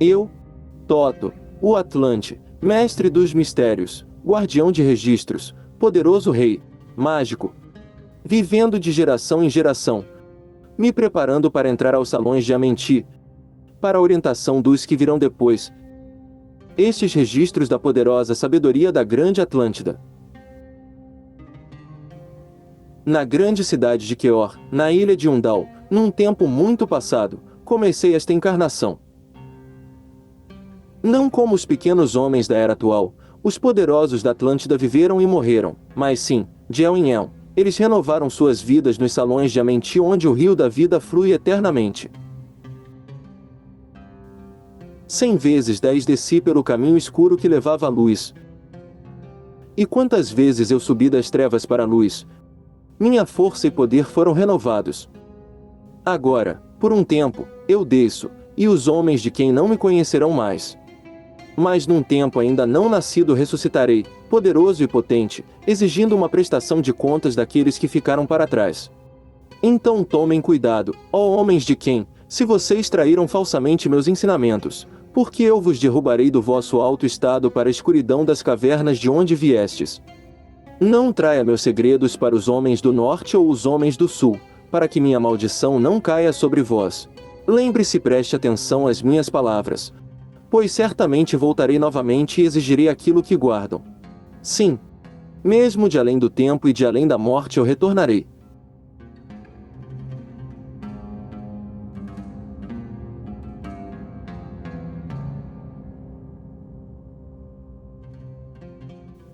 Eu, Toto, o Atlante, mestre dos mistérios, guardião de registros, poderoso rei, mágico, vivendo de geração em geração, me preparando para entrar aos salões de Amenti, para a orientação dos que virão depois, estes registros da poderosa sabedoria da grande Atlântida. Na grande cidade de Queor, na ilha de Undal, num tempo muito passado, comecei esta encarnação. Não como os pequenos homens da era atual, os poderosos da Atlântida viveram e morreram, mas sim, de El em El, eles renovaram suas vidas nos salões de Amenti, onde o rio da vida flui eternamente. 100 vezes 10 desci pelo caminho escuro que levava à luz. E quantas vezes eu subi das trevas para a luz, minha força e poder foram renovados. Agora, por um tempo, eu desço, e os homens de quem não me conhecerão mais. Mas num tempo ainda não nascido ressuscitarei, poderoso e potente, exigindo uma prestação de contas daqueles que ficaram para trás. Então tomem cuidado, ó homens de quem, se vocês traíram falsamente meus ensinamentos, porque eu vos derrubarei do vosso alto estado para a escuridão das cavernas de onde viestes. Não traia meus segredos para os homens do norte ou os homens do sul, para que minha maldição não caia sobre vós. Lembre-se e preste atenção às minhas palavras, pois certamente voltarei novamente e exigirei aquilo que guardam. Sim, mesmo de além do tempo e de além da morte eu retornarei.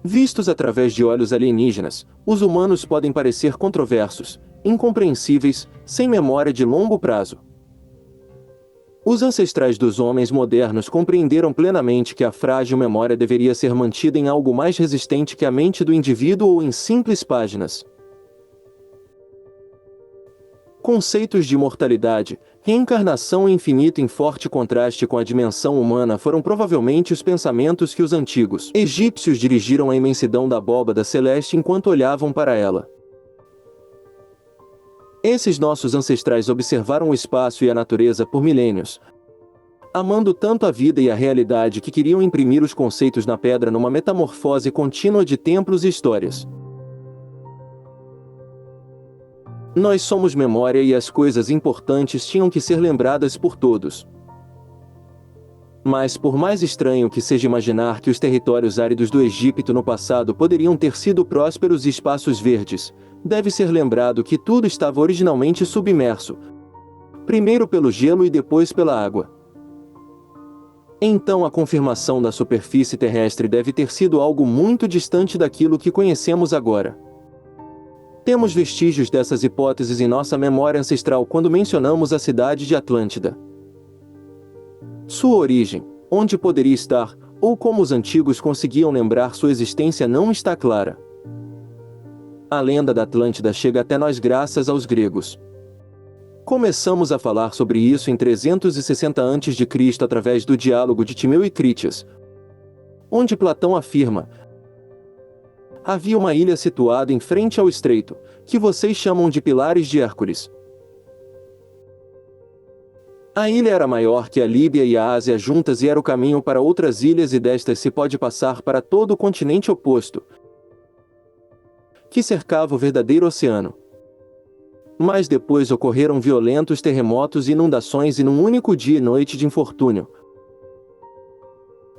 Vistos através de olhos alienígenas, os humanos podem parecer controversos, incompreensíveis, sem memória de longo prazo. Os ancestrais dos homens modernos compreenderam plenamente que a frágil memória deveria ser mantida em algo mais resistente que a mente do indivíduo ou em simples páginas. Conceitos de imortalidade, reencarnação e infinito em forte contraste com a dimensão humana foram provavelmente os pensamentos que os antigos egípcios dirigiram à imensidão da abóbada celeste enquanto olhavam para ela. Esses nossos ancestrais observaram o espaço e a natureza por milênios, amando tanto a vida e a realidade que queriam imprimir os conceitos na pedra numa metamorfose contínua de templos e histórias. Nós somos memória e as coisas importantes tinham que ser lembradas por todos. Mas por mais estranho que seja imaginar que os territórios áridos do Egito no passado poderiam ter sido prósperos e espaços verdes, deve ser lembrado que tudo estava originalmente submerso, primeiro pelo gelo e depois pela água. Então a confirmação da superfície terrestre deve ter sido algo muito distante daquilo que conhecemos agora. Temos vestígios dessas hipóteses em nossa memória ancestral quando mencionamos a cidade de Atlântida. Sua origem, onde poderia estar, ou como os antigos conseguiam lembrar sua existência não está clara. A lenda da Atlântida chega até nós graças aos gregos. Começamos a falar sobre isso em 360 a.C. através do diálogo de Timeu e Critias, onde Platão afirma: havia uma ilha situada em frente ao estreito, que vocês chamam de Pilares de Hércules. A ilha era maior que a Líbia e a Ásia juntas e era o caminho para outras ilhas e destas se pode passar para todo o continente oposto, que cercava o verdadeiro oceano. Mas depois ocorreram violentos terremotos e inundações e num único dia e noite de infortúnio,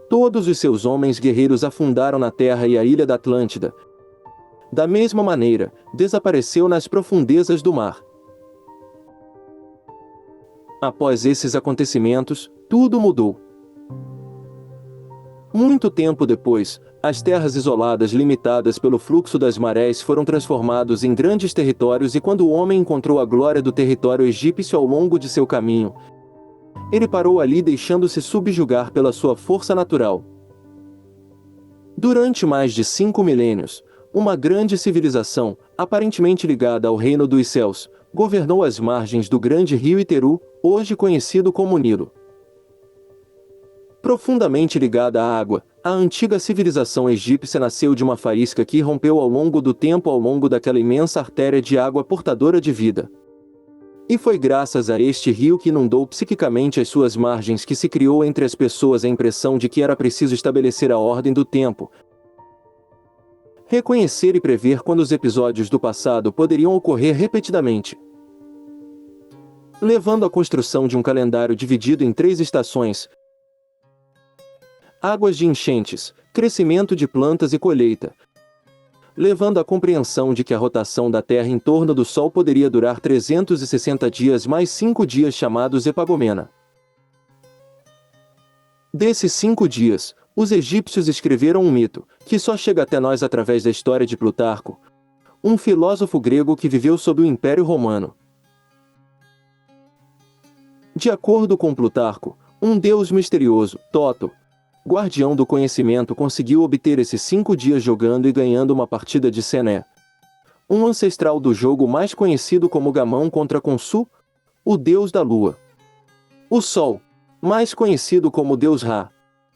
todos os seus homens guerreiros afundaram na terra e a ilha da Atlântida, da mesma maneira, desapareceu nas profundezas do mar. Após esses acontecimentos, tudo mudou. Muito tempo depois, as terras isoladas limitadas pelo fluxo das marés foram transformados em grandes territórios e quando o homem encontrou a glória do território egípcio ao longo de seu caminho, ele parou ali deixando-se subjugar pela sua força natural. Durante mais de 5 milênios, uma grande civilização, aparentemente ligada ao reino dos céus, governou as margens do grande rio Iteru, hoje conhecido como Nilo. Profundamente ligada à água, a antiga civilização egípcia nasceu de uma faísca que rompeu ao longo do tempo ao longo daquela imensa artéria de água portadora de vida. E foi graças a este rio que inundou psiquicamente as suas margens que se criou entre as pessoas a impressão de que era preciso estabelecer a ordem do tempo, reconhecer e prever quando os episódios do passado poderiam ocorrer repetidamente, levando à construção de um calendário dividido em 3 estações: águas de enchentes, crescimento de plantas e colheita, levando à compreensão de que a rotação da Terra em torno do Sol poderia durar 360 dias mais 5 dias chamados Epagomena. Desses 5 dias, os egípcios escreveram um mito, que só chega até nós através da história de Plutarco, um filósofo grego que viveu sob o Império Romano. De acordo com Plutarco, um deus misterioso, Toto, guardião do conhecimento, conseguiu obter esses 5 dias jogando e ganhando uma partida de Sené, um ancestral do jogo mais conhecido como Gamão contra Khonsu, o deus da lua. O Sol, mais conhecido como deus Ra,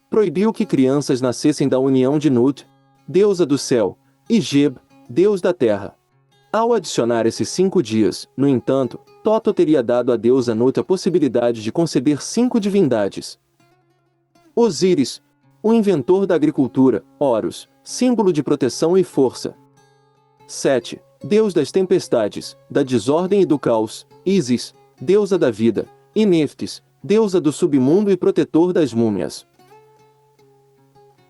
proibiu que crianças nascessem da união de Nut, deusa do céu, e Geb, deus da terra. Ao adicionar esses 5 dias, no entanto, Toto teria dado à deusa Nut a possibilidade de conceber 5 divindades. Osíris, o inventor da agricultura; Horus, símbolo de proteção e força; Sete, deus das tempestades, da desordem e do caos; Ísis, deusa da vida; e Neftis, deusa do submundo e protetor das múmias.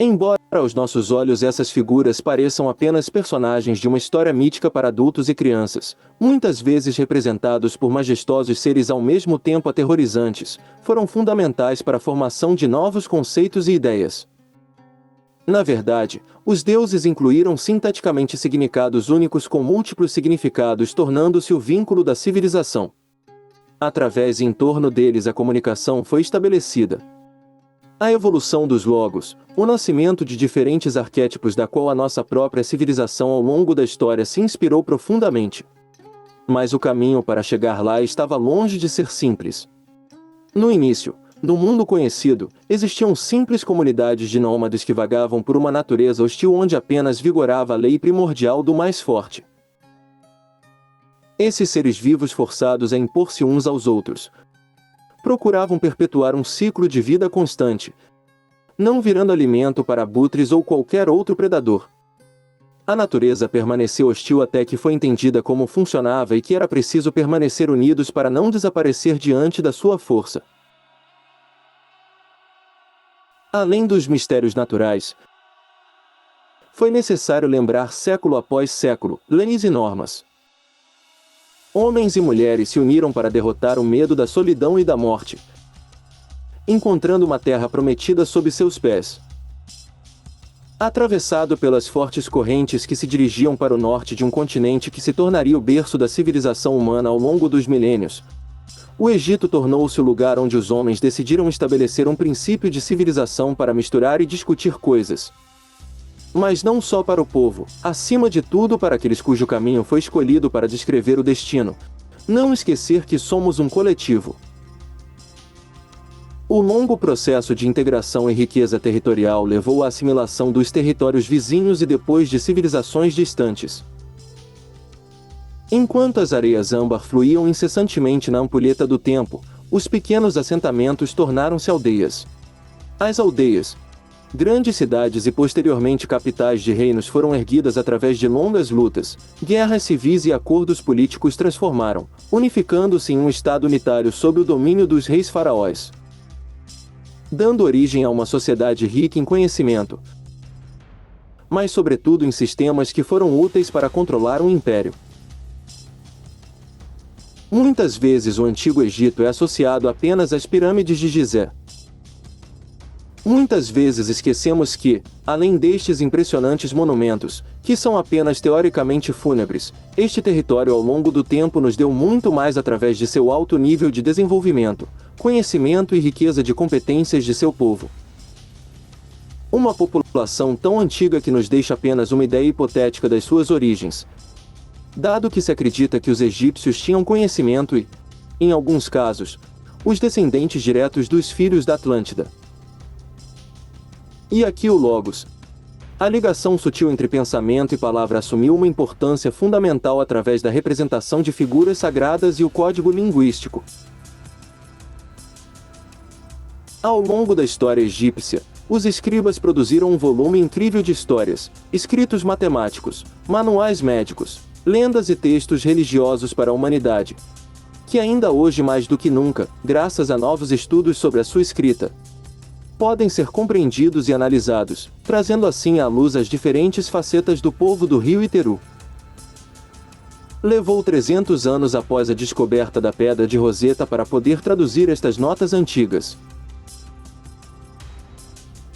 Embora aos nossos olhos essas figuras pareçam apenas personagens de uma história mítica para adultos e crianças, muitas vezes representados por majestosos seres ao mesmo tempo aterrorizantes, foram fundamentais para a formação de novos conceitos e ideias. Na verdade, os deuses incluíram sintaticamente significados únicos com múltiplos significados, tornando-se o vínculo da civilização. Através e em torno deles a comunicação foi estabelecida. A evolução dos logos, o nascimento de diferentes arquétipos da qual a nossa própria civilização ao longo da história se inspirou profundamente. Mas o caminho para chegar lá estava longe de ser simples. No início, no mundo conhecido, existiam simples comunidades de nômades que vagavam por uma natureza hostil onde apenas vigorava a lei primordial do mais forte. Esses seres vivos, forçados a impor-se uns aos outros, procuravam perpetuar um ciclo de vida constante, não virando alimento para abutres ou qualquer outro predador. A natureza permaneceu hostil até que foi entendida como funcionava e que era preciso permanecer unidos para não desaparecer diante da sua força. Além dos mistérios naturais, foi necessário lembrar século após século, leis e normas. Homens e mulheres se uniram para derrotar o medo da solidão e da morte, encontrando uma terra prometida sob seus pés. Atravessado pelas fortes correntes que se dirigiam para o norte de um continente que se tornaria o berço da civilização humana ao longo dos milênios, o Egito tornou-se o lugar onde os homens decidiram estabelecer um princípio de civilização para misturar e discutir coisas. Mas não só para o povo, acima de tudo para aqueles cujo caminho foi escolhido para descrever o destino. Não esquecer que somos um coletivo. O longo processo de integração e riqueza territorial levou à assimilação dos territórios vizinhos e depois de civilizações distantes. Enquanto as areias âmbar fluíam incessantemente na ampulheta do tempo, os pequenos assentamentos tornaram-se aldeias. As aldeias, grandes cidades e posteriormente capitais de reinos foram erguidas através de longas lutas, guerras civis e acordos políticos transformaram, unificando-se em um estado unitário sob o domínio dos reis faraós, dando origem a uma sociedade rica em conhecimento, mas sobretudo em sistemas que foram úteis para controlar um império. Muitas vezes o Antigo Egito é associado apenas às pirâmides de Gizé. Muitas vezes esquecemos que, além destes impressionantes monumentos, que são apenas teoricamente fúnebres, este território ao longo do tempo nos deu muito mais através de seu alto nível de desenvolvimento, conhecimento e riqueza de competências de seu povo. Uma população tão antiga que nos deixa apenas uma ideia hipotética das suas origens, dado que se acredita que os egípcios tinham conhecimento e, em alguns casos, os descendentes diretos dos filhos da Atlântida. E aqui o Logos, A ligação sutil entre pensamento e palavra assumiu uma importância fundamental através da representação de figuras sagradas e o código linguístico. Ao longo da história egípcia, os escribas produziram um volume incrível de histórias, escritos matemáticos, manuais médicos, lendas e textos religiosos para a humanidade, que ainda hoje mais do que nunca, graças a novos estudos sobre a sua escrita, podem ser compreendidos e analisados, trazendo assim à luz as diferentes facetas do povo do rio Iteru. Levou 300 anos após a descoberta da Pedra de Roseta para poder traduzir estas notas antigas.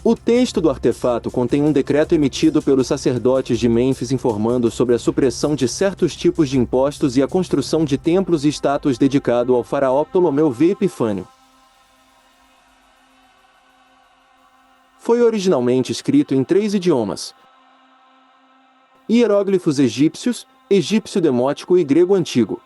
O texto do artefato contém um decreto emitido pelos sacerdotes de Mênfis informando sobre a supressão de certos tipos de impostos e a construção de templos e estátuas dedicado ao faraó Ptolomeu V Epifânio. Foi originalmente escrito em 3 idiomas: hieróglifos egípcios, egípcio demótico e grego antigo.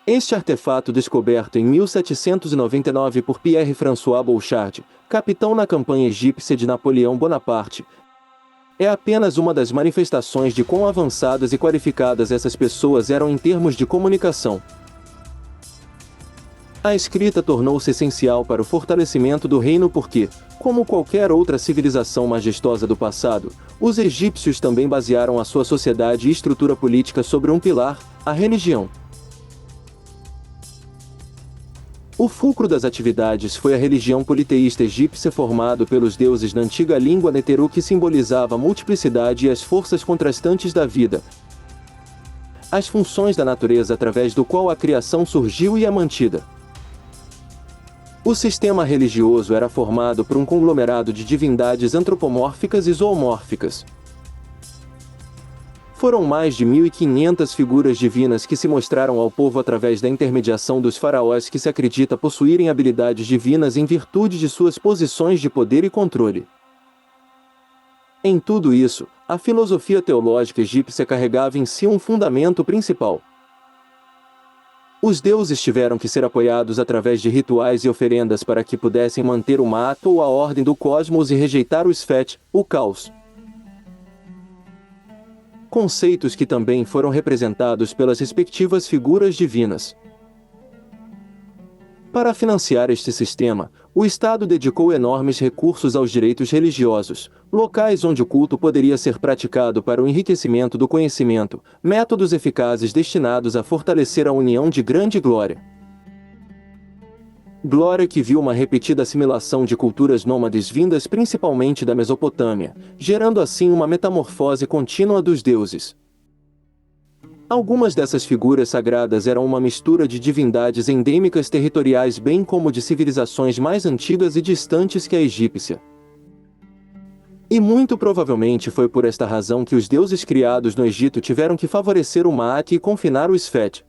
Este artefato, descoberto em 1799 por Pierre-François Bouchard, capitão na campanha egípcia de Napoleão Bonaparte, é apenas uma das manifestações de quão avançadas e qualificadas essas pessoas eram em termos de comunicação. A escrita tornou-se essencial para o fortalecimento do reino porque, como qualquer outra civilização majestosa do passado, os egípcios também basearam a sua sociedade e estrutura política sobre um pilar, a religião. O fulcro das atividades foi a religião politeísta egípcia formado pelos deuses na antiga língua Neteru, que simbolizava a multiplicidade e as forças contrastantes da vida, as funções da natureza através do qual a criação surgiu e é mantida. O sistema religioso era formado por um conglomerado de divindades antropomórficas e zoomórficas. Foram mais de 1.500 figuras divinas que se mostraram ao povo através da intermediação dos faraós, que se acredita possuírem habilidades divinas em virtude de suas posições de poder e controle. Em tudo isso, a filosofia teológica egípcia carregava em si um fundamento principal. Os deuses tiveram que ser apoiados através de rituais e oferendas para que pudessem manter o mato ou a ordem do cosmos e rejeitar o Sfet, o caos. Conceitos que também foram representados pelas respectivas figuras divinas. Para financiar este sistema, o Estado dedicou enormes recursos aos direitos religiosos, locais onde o culto poderia ser praticado para o enriquecimento do conhecimento, métodos eficazes destinados a fortalecer a união de grande glória. Glória que viu uma repetida assimilação de culturas nômades vindas principalmente da Mesopotâmia, gerando assim uma metamorfose contínua dos deuses. Algumas dessas figuras sagradas eram uma mistura de divindades endêmicas territoriais bem como de civilizações mais antigas e distantes que a egípcia. E muito provavelmente foi por esta razão que os deuses criados no Egito tiveram que favorecer o Maat e confinar o Sfet.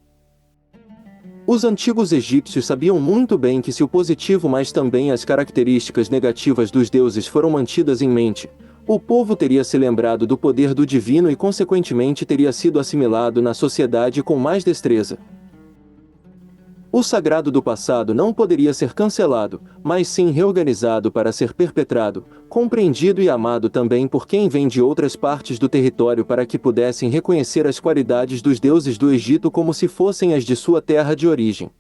Os antigos egípcios sabiam muito bem que se o positivo mas também as características negativas dos deuses foram mantidas em mente, o povo teria se lembrado do poder do divino e consequentemente teria sido assimilado na sociedade com mais destreza. O sagrado do passado não poderia ser cancelado, mas sim reorganizado para ser perpetrado, compreendido e amado também por quem vem de outras partes do território para que pudessem reconhecer as qualidades dos deuses do Egito como se fossem as de sua terra de origem.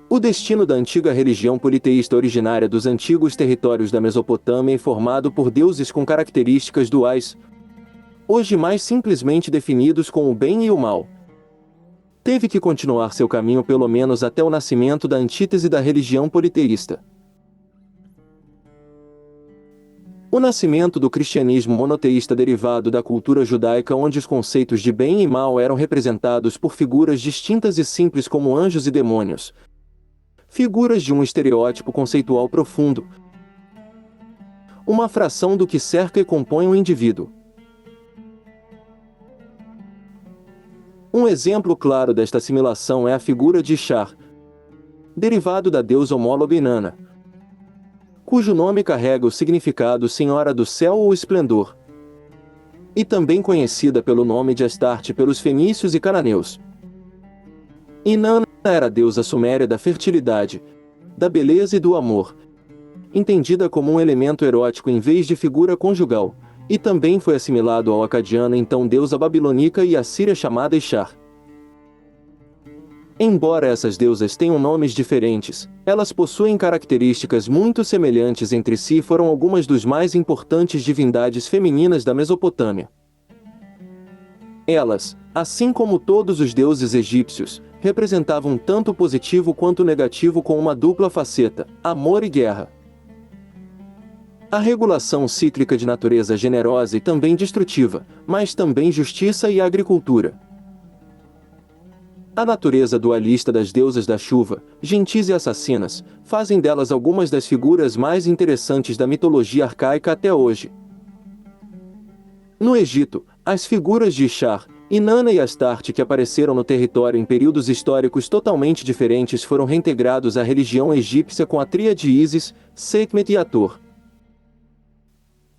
O destino da antiga religião politeísta originária dos antigos territórios da Mesopotâmia é formado por deuses com características duais, hoje mais simplesmente definidos com o bem e o mal. Teve que continuar seu caminho pelo menos até o nascimento da antítese da religião politeísta. O nascimento do cristianismo monoteísta derivado da cultura judaica, onde os conceitos de bem e mal eram representados por figuras distintas e simples como anjos e demônios, figuras de um estereótipo conceitual profundo, uma fração do que cerca e compõe o indivíduo. Um exemplo claro desta assimilação é a figura de Ishtar, derivado da deusa homóloga Inanna, cujo nome carrega o significado Senhora do Céu ou Esplendor, e também conhecida pelo nome de Astarte pelos fenícios e cananeus. Inanna era a deusa suméria da fertilidade, da beleza e do amor, entendida como um elemento erótico em vez de figura conjugal, e também foi assimilado ao acadiano então deusa babilônica e assíria chamada Ishtar. Embora essas deusas tenham nomes diferentes, elas possuem características muito semelhantes entre si e foram algumas dos mais importantes divindades femininas da Mesopotâmia. Elas, assim como todos os deuses egípcios, representavam tanto o positivo quanto o negativo com uma dupla faceta, amor e guerra. A regulação cíclica de natureza generosa e também destrutiva, mas também justiça e agricultura. A natureza dualista das deusas da chuva, gentis e assassinas, fazem delas algumas das figuras mais interessantes da mitologia arcaica até hoje. No Egito, as figuras de Ishtar, Inanna e Astarte que apareceram no território em períodos históricos totalmente diferentes foram reintegrados à religião egípcia com a tríade Ísis, Sekhmet e Hathor.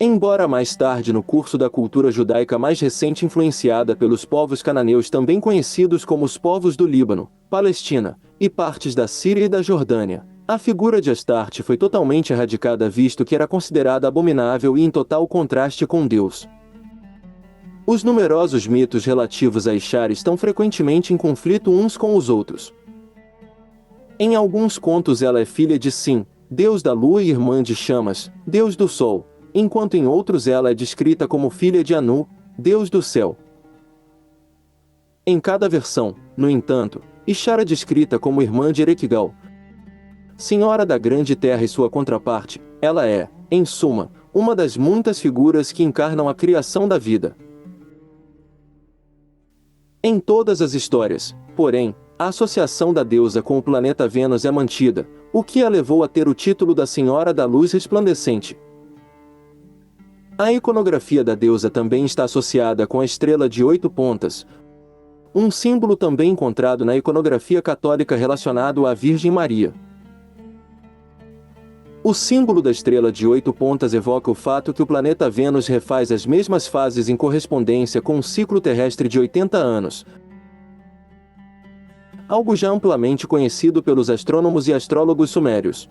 Embora mais tarde no curso da cultura judaica mais recente influenciada pelos povos cananeus também conhecidos como os povos do Líbano, Palestina, e partes da Síria e da Jordânia, a figura de Astarte foi totalmente erradicada visto que era considerada abominável e em total contraste com Deus. Os numerosos mitos relativos a Ishtar estão frequentemente em conflito uns com os outros. Em alguns contos ela é filha de Sim, deus da lua e irmã de Chamas, deus do sol, enquanto em outros ela é descrita como filha de Anu, deus do céu. Em cada versão, no entanto, Ishtar é descrita como irmã de Erequigal, senhora da grande terra e sua contraparte. Ela é, em suma, uma das muitas figuras que encarnam a criação da vida. Em todas as histórias, porém, a associação da deusa com o planeta Vênus é mantida, o que a levou a ter o título da Senhora da Luz Resplandecente. A iconografia da deusa também está associada com a estrela de 8 pontas, um símbolo também encontrado na iconografia católica relacionado à Virgem Maria. O símbolo da estrela de 8 pontas evoca o fato que o planeta Vênus refaz as mesmas fases em correspondência com um ciclo terrestre de 80 anos, algo já amplamente conhecido pelos astrônomos e astrólogos sumérios.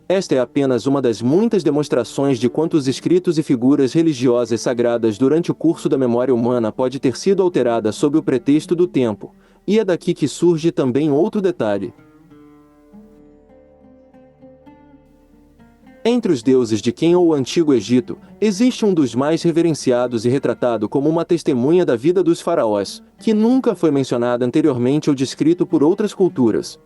Esta é apenas uma das muitas demonstrações de quantos escritos e figuras religiosas sagradas durante o curso da memória humana pode ter sido alterada sob o pretexto do tempo, e é daqui que surge também outro detalhe. Entre os deuses de Quem ou o Antigo Egito, existe um dos mais reverenciados e retratado como uma testemunha da vida dos faraós, que nunca foi mencionado anteriormente ou descrito por outras culturas.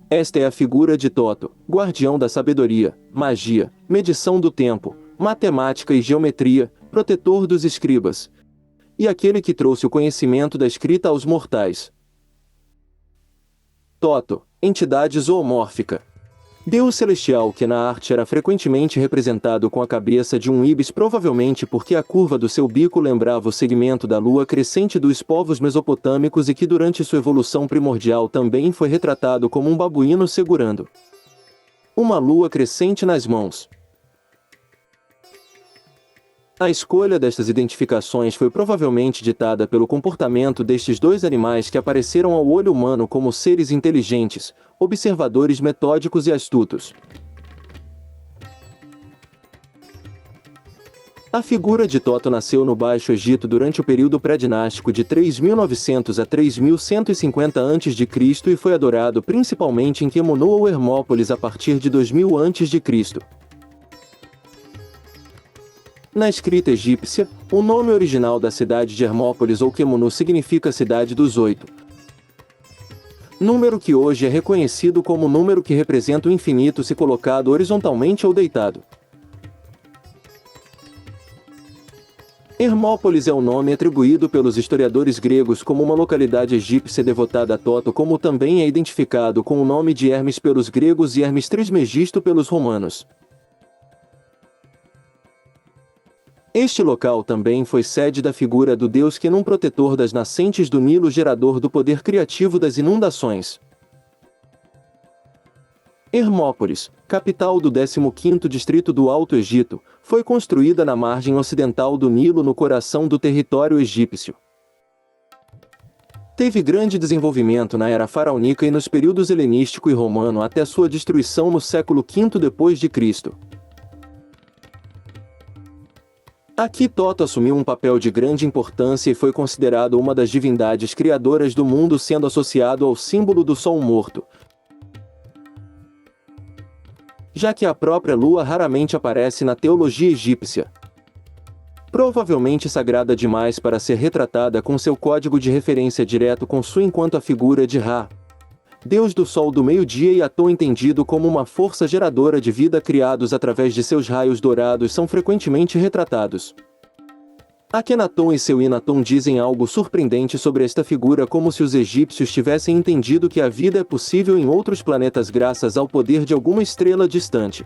Esta é a figura de Toto, guardião da sabedoria, magia, medição do tempo, matemática e geometria, protetor dos escribas, e aquele que trouxe o conhecimento da escrita aos mortais. Toto, entidade zoomórfica. Deus celestial que na arte era frequentemente representado com a cabeça de um íbis, provavelmente porque a curva do seu bico lembrava o segmento da lua crescente dos povos mesopotâmicos e que durante sua evolução primordial também foi retratado como um babuíno segurando uma lua crescente nas mãos. A escolha destas identificações foi provavelmente ditada pelo comportamento destes dois animais que apareceram ao olho humano como seres inteligentes, observadores metódicos e astutos. A figura de Toto nasceu no Baixo Egito durante o período pré-dinástico de 3.900 a 3.150 a.C. e foi adorado principalmente em Quemonu ou Hermópolis a partir de 2000 a.C. Na escrita egípcia, o nome original da cidade de Hermópolis ou Quemonu significa Cidade dos Oito, número que hoje é reconhecido como o número que representa o infinito se colocado horizontalmente ou deitado. Hermópolis é o nome atribuído pelos historiadores gregos como uma localidade egípcia devotada a Toto, como também é identificado com o nome de Hermes pelos gregos e Hermes Trismegisto pelos romanos. Este local também foi sede da figura do deus Quenum, protetor das nascentes do Nilo, gerador do poder criativo das inundações. Hermópolis, capital do 15º distrito do Alto Egito, foi construída na margem ocidental do Nilo no coração do território egípcio. Teve grande desenvolvimento na era faraônica e nos períodos helenístico e romano até sua destruição no século V depois de Cristo. Aqui Toto assumiu um papel de grande importância e foi considerado uma das divindades criadoras do mundo, sendo associado ao símbolo do Sol morto, já que a própria lua raramente aparece na teologia egípcia. Provavelmente sagrada demais para ser retratada com seu código de referência direto com Su, enquanto a figura de Ra, deus do sol do meio-dia, e Atô, entendido como uma força geradora de vida criados através de seus raios dourados, são frequentemente retratados. Akhenaton e seu Inaton dizem algo surpreendente sobre esta figura, como se os egípcios tivessem entendido que a vida é possível em outros planetas graças ao poder de alguma estrela distante.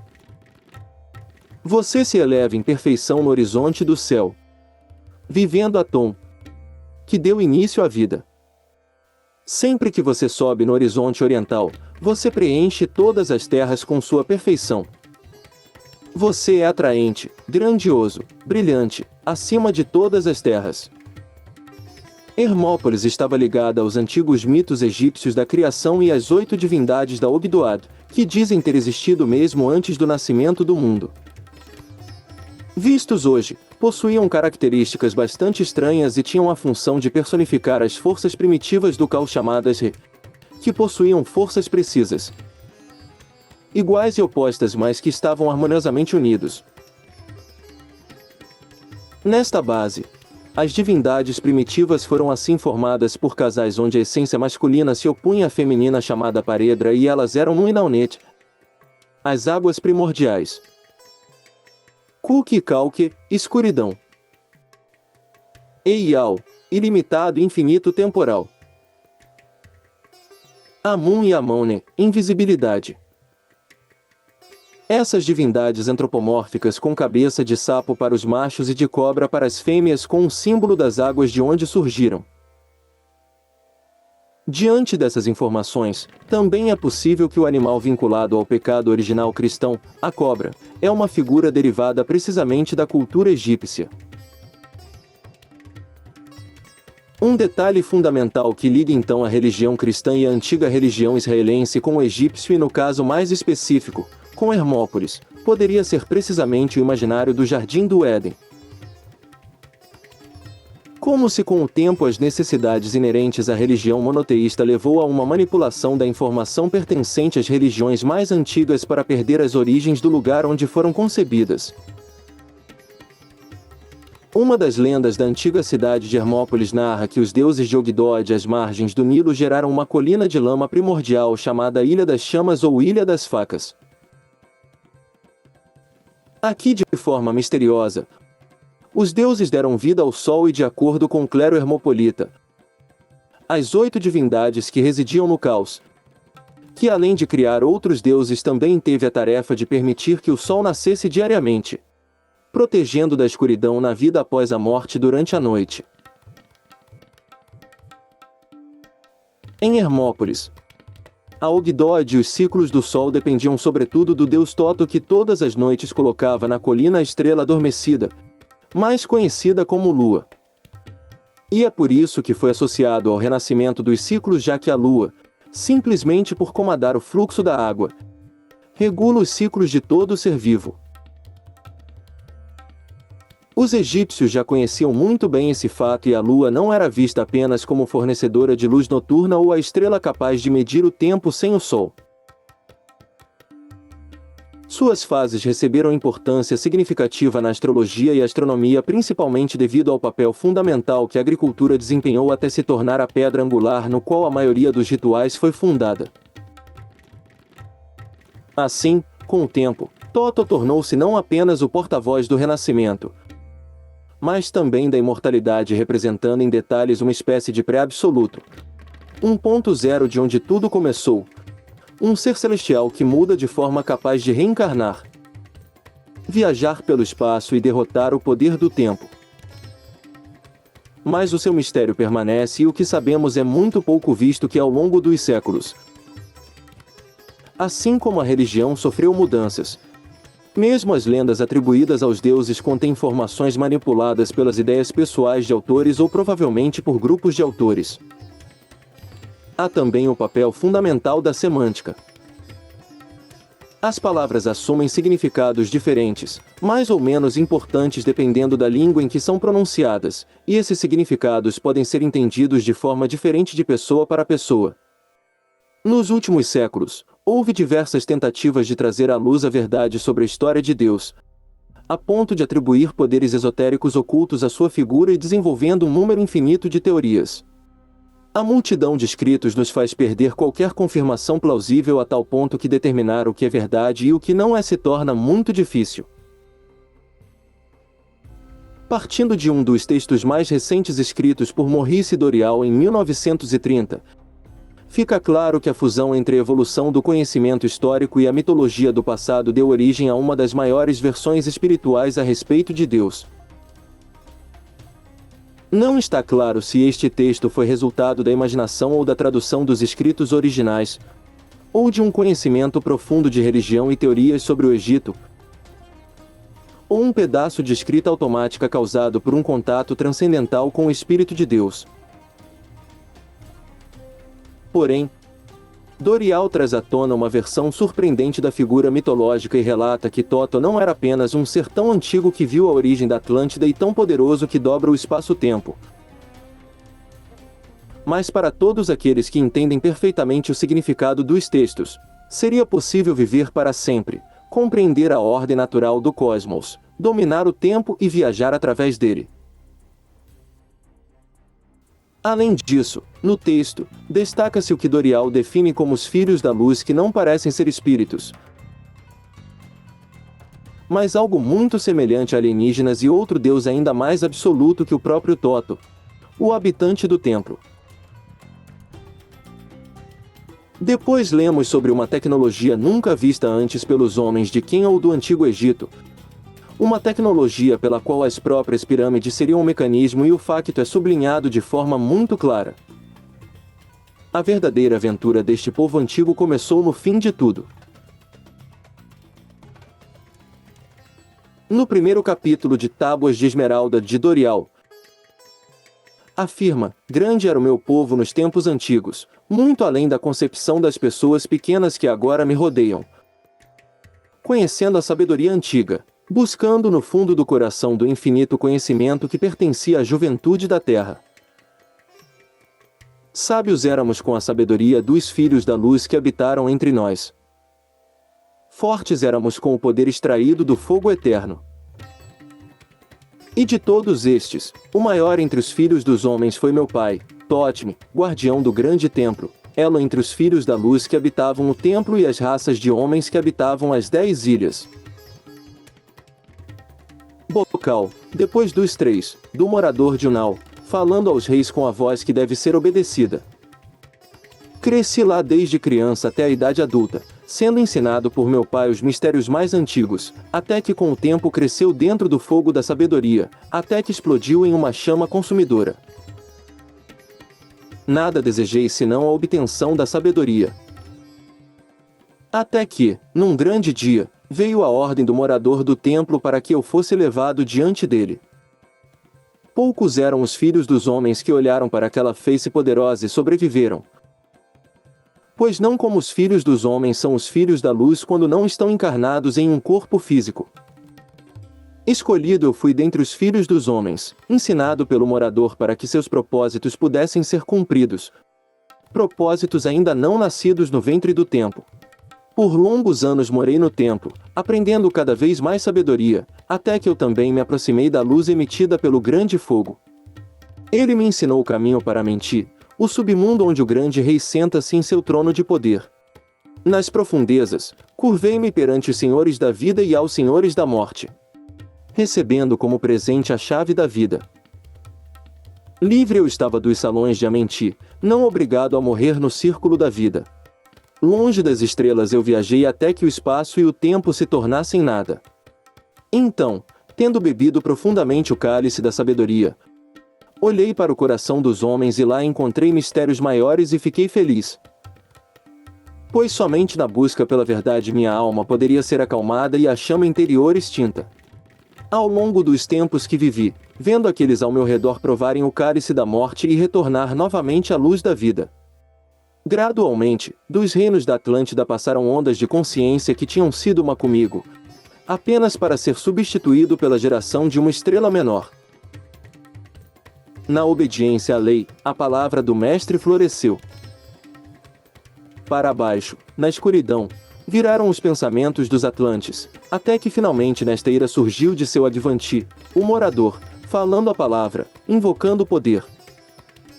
Você se eleva em perfeição no horizonte do céu, vivendo Atom, que deu início à vida. Sempre que você sobe no horizonte oriental, você preenche todas as terras com sua perfeição. Você é atraente, grandioso, brilhante, acima de todas as terras. Hermópolis estava ligada aos antigos mitos egípcios da criação e às 8 divindades da Ogdoad, que dizem ter existido mesmo antes do nascimento do mundo. Vistos hoje, possuíam características bastante estranhas e tinham a função de personificar as forças primitivas do caos chamadas Re, que possuíam forças precisas, iguais e opostas, mas que estavam harmoniosamente unidos. Nesta base, as divindades primitivas foram assim formadas por casais onde a essência masculina se opunha à feminina chamada Paredra, e elas eram Nuinaunet, as águas primordiais, Kulk e Kalke, escuridão, Eial, ilimitado e infinito temporal, Amun e Amone, invisibilidade. Essas divindades antropomórficas com cabeça de sapo para os machos e de cobra para as fêmeas, com um símbolo das águas de onde surgiram. Diante dessas informações, também é possível que o animal vinculado ao pecado original cristão, a cobra, é uma figura derivada precisamente da cultura egípcia. Um detalhe fundamental que liga então a religião cristã e a antiga religião israelense com o egípcio, e no caso mais específico, com Hermópolis, poderia ser precisamente o imaginário do Jardim do Éden. Como se com o tempo as necessidades inerentes à religião monoteísta levou a uma manipulação da informação pertencente às religiões mais antigas para perder as origens do lugar onde foram concebidas. Uma das lendas da antiga cidade de Hermópolis narra que os deuses de Ogdoad, às margens do Nilo, geraram uma colina de lama primordial chamada Ilha das Chamas ou Ilha das Facas. Aqui, de forma misteriosa, os deuses deram vida ao sol e, de acordo com o clero hermopolita, as 8 divindades que residiam no caos, que além de criar outros deuses também teve a tarefa de permitir que o sol nascesse diariamente, protegendo da escuridão na vida após a morte durante a noite. Em Hermópolis, a Ogdoad e os ciclos do sol dependiam sobretudo do deus Toto, que todas as noites colocava na colina a estrela adormecida, mais conhecida como Lua. E é por isso que foi associado ao renascimento dos ciclos, já que a Lua, simplesmente por comandar o fluxo da água, regula os ciclos de todo ser vivo. Os egípcios já conheciam muito bem esse fato, e a Lua não era vista apenas como fornecedora de luz noturna ou a estrela capaz de medir o tempo sem o Sol. Suas fases receberam importância significativa na astrologia e astronomia, principalmente devido ao papel fundamental que a agricultura desempenhou até se tornar a pedra angular no qual a maioria dos rituais foi fundada. Assim, com o tempo, Toto tornou-se não apenas o porta-voz do renascimento, mas também da imortalidade, representando em detalhes uma espécie de pré-absoluto, 1.0 de onde tudo começou, um ser celestial que muda de forma capaz de reencarnar, viajar pelo espaço e derrotar o poder do tempo. Mas o seu mistério permanece, e o que sabemos é muito pouco, visto que ao longo dos séculos, assim como a religião sofreu mudanças, mesmo as lendas atribuídas aos deuses contêm informações manipuladas pelas ideias pessoais de autores ou provavelmente por grupos de autores. Há também o papel fundamental da semântica. As palavras assumem significados diferentes, mais ou menos importantes dependendo da língua em que são pronunciadas, e esses significados podem ser entendidos de forma diferente de pessoa para pessoa. Nos últimos séculos, houve diversas tentativas de trazer à luz a verdade sobre a história de Deus, a ponto de atribuir poderes esotéricos ocultos à sua figura e desenvolvendo um número infinito de teorias. A multidão de escritos nos faz perder qualquer confirmação plausível a tal ponto que determinar o que é verdade e o que não é se torna muito difícil. Partindo de um dos textos mais recentes escritos por Maurice Doreal em 1930, fica claro que a fusão entre a evolução do conhecimento histórico e a mitologia do passado deu origem a uma das maiores versões espirituais a respeito de Deus. Não está claro se este texto foi resultado da imaginação ou da tradução dos escritos originais, ou de um conhecimento profundo de religião e teorias sobre o Egito, ou um pedaço de escrita automática causado por um contato transcendental com o Espírito de Deus. Porém, Doreal traz à tona uma versão surpreendente da figura mitológica e relata que Toto não era apenas um ser tão antigo que viu a origem da Atlântida e tão poderoso que dobra o espaço-tempo. Mas para todos aqueles que entendem perfeitamente o significado dos textos, seria possível viver para sempre, compreender a ordem natural do cosmos, dominar o tempo e viajar através dele. Além disso, no texto, destaca-se o que Doreal define como os filhos da luz que não parecem ser espíritos, mas algo muito semelhante a alienígenas e outro deus ainda mais absoluto que o próprio Toto, o habitante do templo. Depois lemos sobre uma tecnologia nunca vista antes pelos homens de Quem ou do Antigo Egito, uma tecnologia pela qual as próprias pirâmides seriam um mecanismo e o facto é sublinhado de forma muito clara. A verdadeira aventura deste povo antigo começou no fim de tudo. No primeiro capítulo de Tábuas de Esmeralda de Doreal, afirma: grande era o meu povo nos tempos antigos, muito além da concepção das pessoas pequenas que agora me rodeiam. Conhecendo a sabedoria antiga, buscando no fundo do coração do infinito conhecimento que pertencia à juventude da terra. Sábios éramos com a sabedoria dos filhos da luz que habitaram entre nós. Fortes éramos com o poder extraído do fogo eterno. E de todos estes, o maior entre os filhos dos homens foi meu pai, Totme, guardião do grande templo, elo entre os filhos da luz que habitavam o templo e as raças de homens que habitavam as 10 ilhas. Bocal, depois dos 3, do morador de Unal, falando aos reis com a voz que deve ser obedecida. Cresci lá desde criança até a idade adulta, sendo ensinado por meu pai os mistérios mais antigos, até que com o tempo cresceu dentro do fogo da sabedoria, até que explodiu em uma chama consumidora. Nada desejei senão a obtenção da sabedoria. Até que, num grande dia, veio a ordem do morador do templo para que eu fosse levado diante dele. Poucos eram os filhos dos homens que olharam para aquela face poderosa e sobreviveram. Pois não como os filhos dos homens são os filhos da luz quando não estão encarnados em um corpo físico. Escolhido eu fui dentre os filhos dos homens, ensinado pelo morador para que seus propósitos pudessem ser cumpridos. Propósitos ainda não nascidos no ventre do tempo. Por longos anos morei no templo, aprendendo cada vez mais sabedoria, até que eu também me aproximei da luz emitida pelo grande fogo. Ele me ensinou o caminho para Amenti, o submundo onde o grande rei senta-se em seu trono de poder. Nas profundezas, curvei-me perante os senhores da vida e aos senhores da morte, recebendo como presente a chave da vida. Livre eu estava dos salões de Amenti, não obrigado a morrer no círculo da vida. Longe das estrelas eu viajei até que o espaço e o tempo se tornassem nada. Então, tendo bebido profundamente o cálice da sabedoria, olhei para o coração dos homens e lá encontrei mistérios maiores e fiquei feliz. Pois somente na busca pela verdade minha alma poderia ser acalmada e a chama interior extinta. Ao longo dos tempos que vivi, vendo aqueles ao meu redor provarem o cálice da morte e retornar novamente à luz da vida, Gradualmente, dos reinos da Atlântida passaram ondas de consciência que tinham sido uma comigo, apenas para ser substituído pela geração de uma estrela menor. Na obediência à lei, a palavra do Mestre floresceu. Para baixo, na escuridão, viraram os pensamentos dos Atlantes, até que finalmente nesta ira surgiu de seu advanti, o morador, falando a palavra, invocando o poder.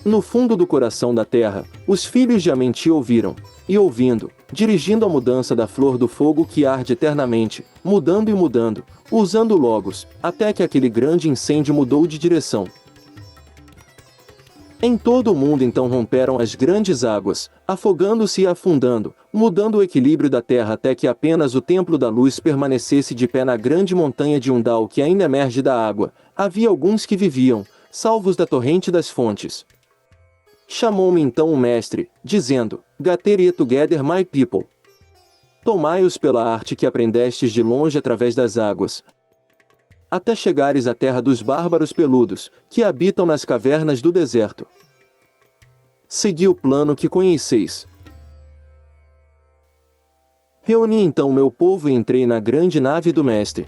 No fundo do coração da terra, os filhos de Amenti ouviram, e ouvindo, dirigindo a mudança da flor do fogo que arde eternamente, mudando e mudando, usando logos, até que aquele grande incêndio mudou de direção. Em todo o mundo então romperam as grandes águas, afogando-se e afundando, mudando o equilíbrio da terra até que apenas o Templo da Luz permanecesse de pé na grande montanha de Undal que ainda emerge da água. Havia alguns que viviam, salvos da torrente das fontes. Chamou-me então o mestre, dizendo, Gather together my people. Tomai-os pela arte que aprendestes de longe através das águas, até chegares à terra dos bárbaros peludos, que habitam nas cavernas do deserto. Segui o plano que conheceis. Reuni então meu povo e entrei na grande nave do mestre.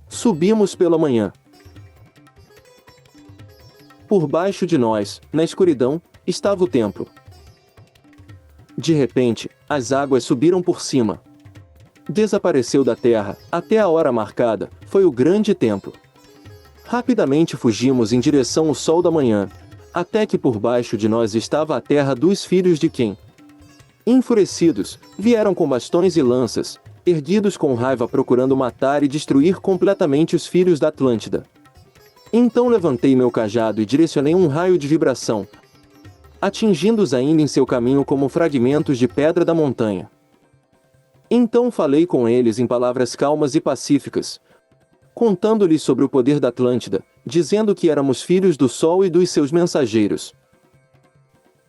Subimos pela manhã. Por baixo de nós, na escuridão, estava o templo. De repente, as águas subiram por cima. Desapareceu da terra, até a hora marcada, foi o grande templo. Rapidamente fugimos em direção ao sol da manhã, até que por baixo de nós estava a terra dos filhos de Quem. Enfurecidos, vieram com bastões e lanças, erguidos com raiva procurando matar e destruir completamente os filhos da Atlântida. Então levantei meu cajado e direcionei um raio de vibração, atingindo-os ainda em seu caminho como fragmentos de pedra da montanha. Então falei com eles em palavras calmas e pacíficas, contando-lhes sobre o poder da Atlântida, dizendo que éramos filhos do Sol e dos seus mensageiros.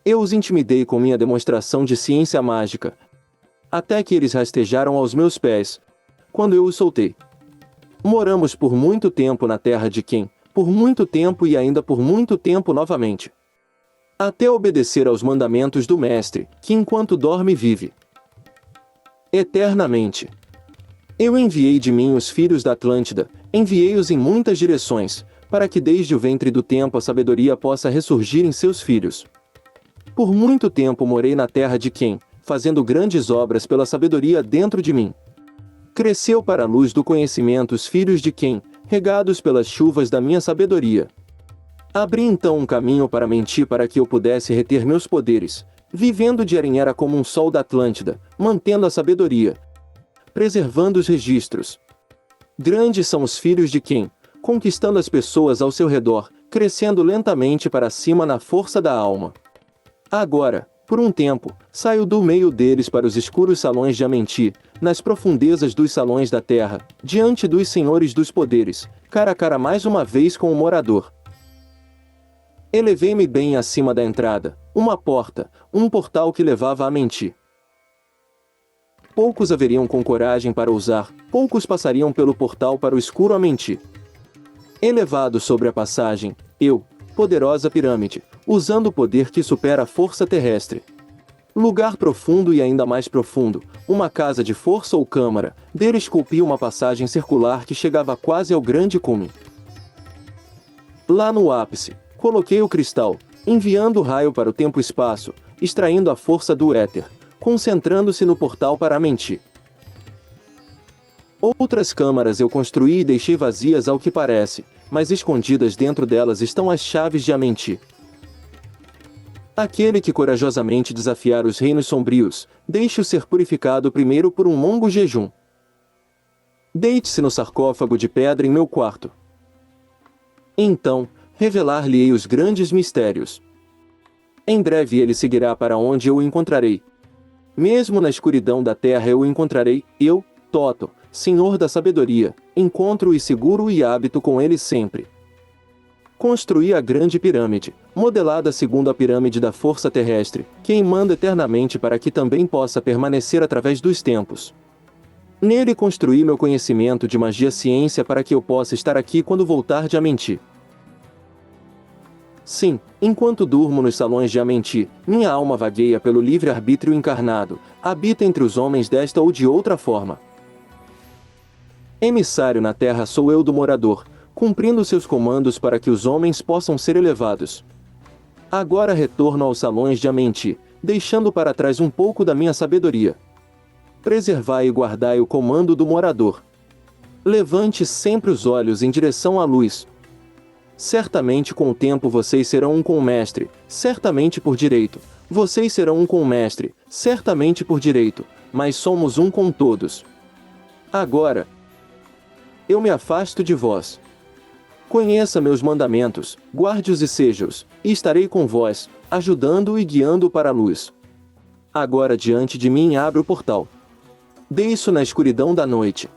Eu os intimidei com minha demonstração de ciência mágica, até que eles rastejaram aos meus pés, quando eu os soltei. Moramos por muito tempo na terra de Quem, por muito tempo e ainda por muito tempo novamente, até obedecer aos mandamentos do Mestre, que enquanto dorme vive eternamente. Eu enviei de mim os filhos da Atlântida, enviei-os em muitas direções, para que desde o ventre do tempo a sabedoria possa ressurgir em seus filhos. Por muito tempo morei na terra de Quem, fazendo grandes obras pela sabedoria dentro de mim. Cresceu para a luz do conhecimento os filhos de Quem, regados pelas chuvas da minha sabedoria. Abri então um caminho para mentir para que eu pudesse reter meus poderes, vivendo de Eren como um sol da Atlântida, mantendo a sabedoria, preservando os registros. Grandes são os filhos de Quem, conquistando as pessoas ao seu redor, crescendo lentamente para cima na força da alma. Agora, por um tempo, saio do meio deles para os escuros salões de Amenti, nas profundezas dos salões da terra, diante dos senhores dos poderes, cara a cara mais uma vez com o morador. Elevei-me bem acima da entrada, uma porta, um portal que levava a Amenti. Poucos haveriam com coragem para ousar, poucos passariam pelo portal para o escuro Amenti. Elevado sobre a passagem, eu, poderosa pirâmide, usando o poder que supera a força terrestre. Lugar profundo e ainda mais profundo, uma casa de força ou câmara, dele esculpi uma passagem circular que chegava quase ao grande cume. Lá no ápice, coloquei o cristal, enviando o raio para o tempo-espaço, extraindo a força do éter, concentrando-se no portal para Amenti. Outras câmaras eu construí e deixei vazias ao que parece, mas escondidas dentro delas estão as chaves de Amenti. Aquele que corajosamente desafiar os reinos sombrios, deixe-o ser purificado primeiro por um longo jejum. Deite-se no sarcófago de pedra em meu quarto. Então, revelar-lhe-ei os grandes mistérios. Em breve ele seguirá para onde eu o encontrarei. Mesmo na escuridão da terra eu o encontrarei, eu, Toto, Senhor da Sabedoria, encontro-o e seguro e hábito com ele sempre. Construí a grande pirâmide, modelada segundo a pirâmide da força terrestre, quem manda eternamente para que também possa permanecer através dos tempos. Nele construí meu conhecimento de magia ciência para que eu possa estar aqui quando voltar de Amenti. Sim, enquanto durmo nos salões de Amenti, minha alma vagueia pelo livre-arbítrio encarnado, habita entre os homens desta ou de outra forma. Emissário na terra sou eu do morador, cumprindo seus comandos para que os homens possam ser elevados. Agora retorno aos salões de Amenti, deixando para trás um pouco da minha sabedoria. Preservai e guardai o comando do morador. Levante sempre os olhos em direção à luz. Certamente com o tempo vocês serão um com o mestre, certamente por direito. Vocês serão um com o mestre, certamente por direito, mas somos um com todos. Agora, eu me afasto de vós. Conheça meus mandamentos, guarde-os e seja-os, e estarei com vós, ajudando e guiando para a luz. Agora diante de mim abre o portal. Deixo na escuridão da noite.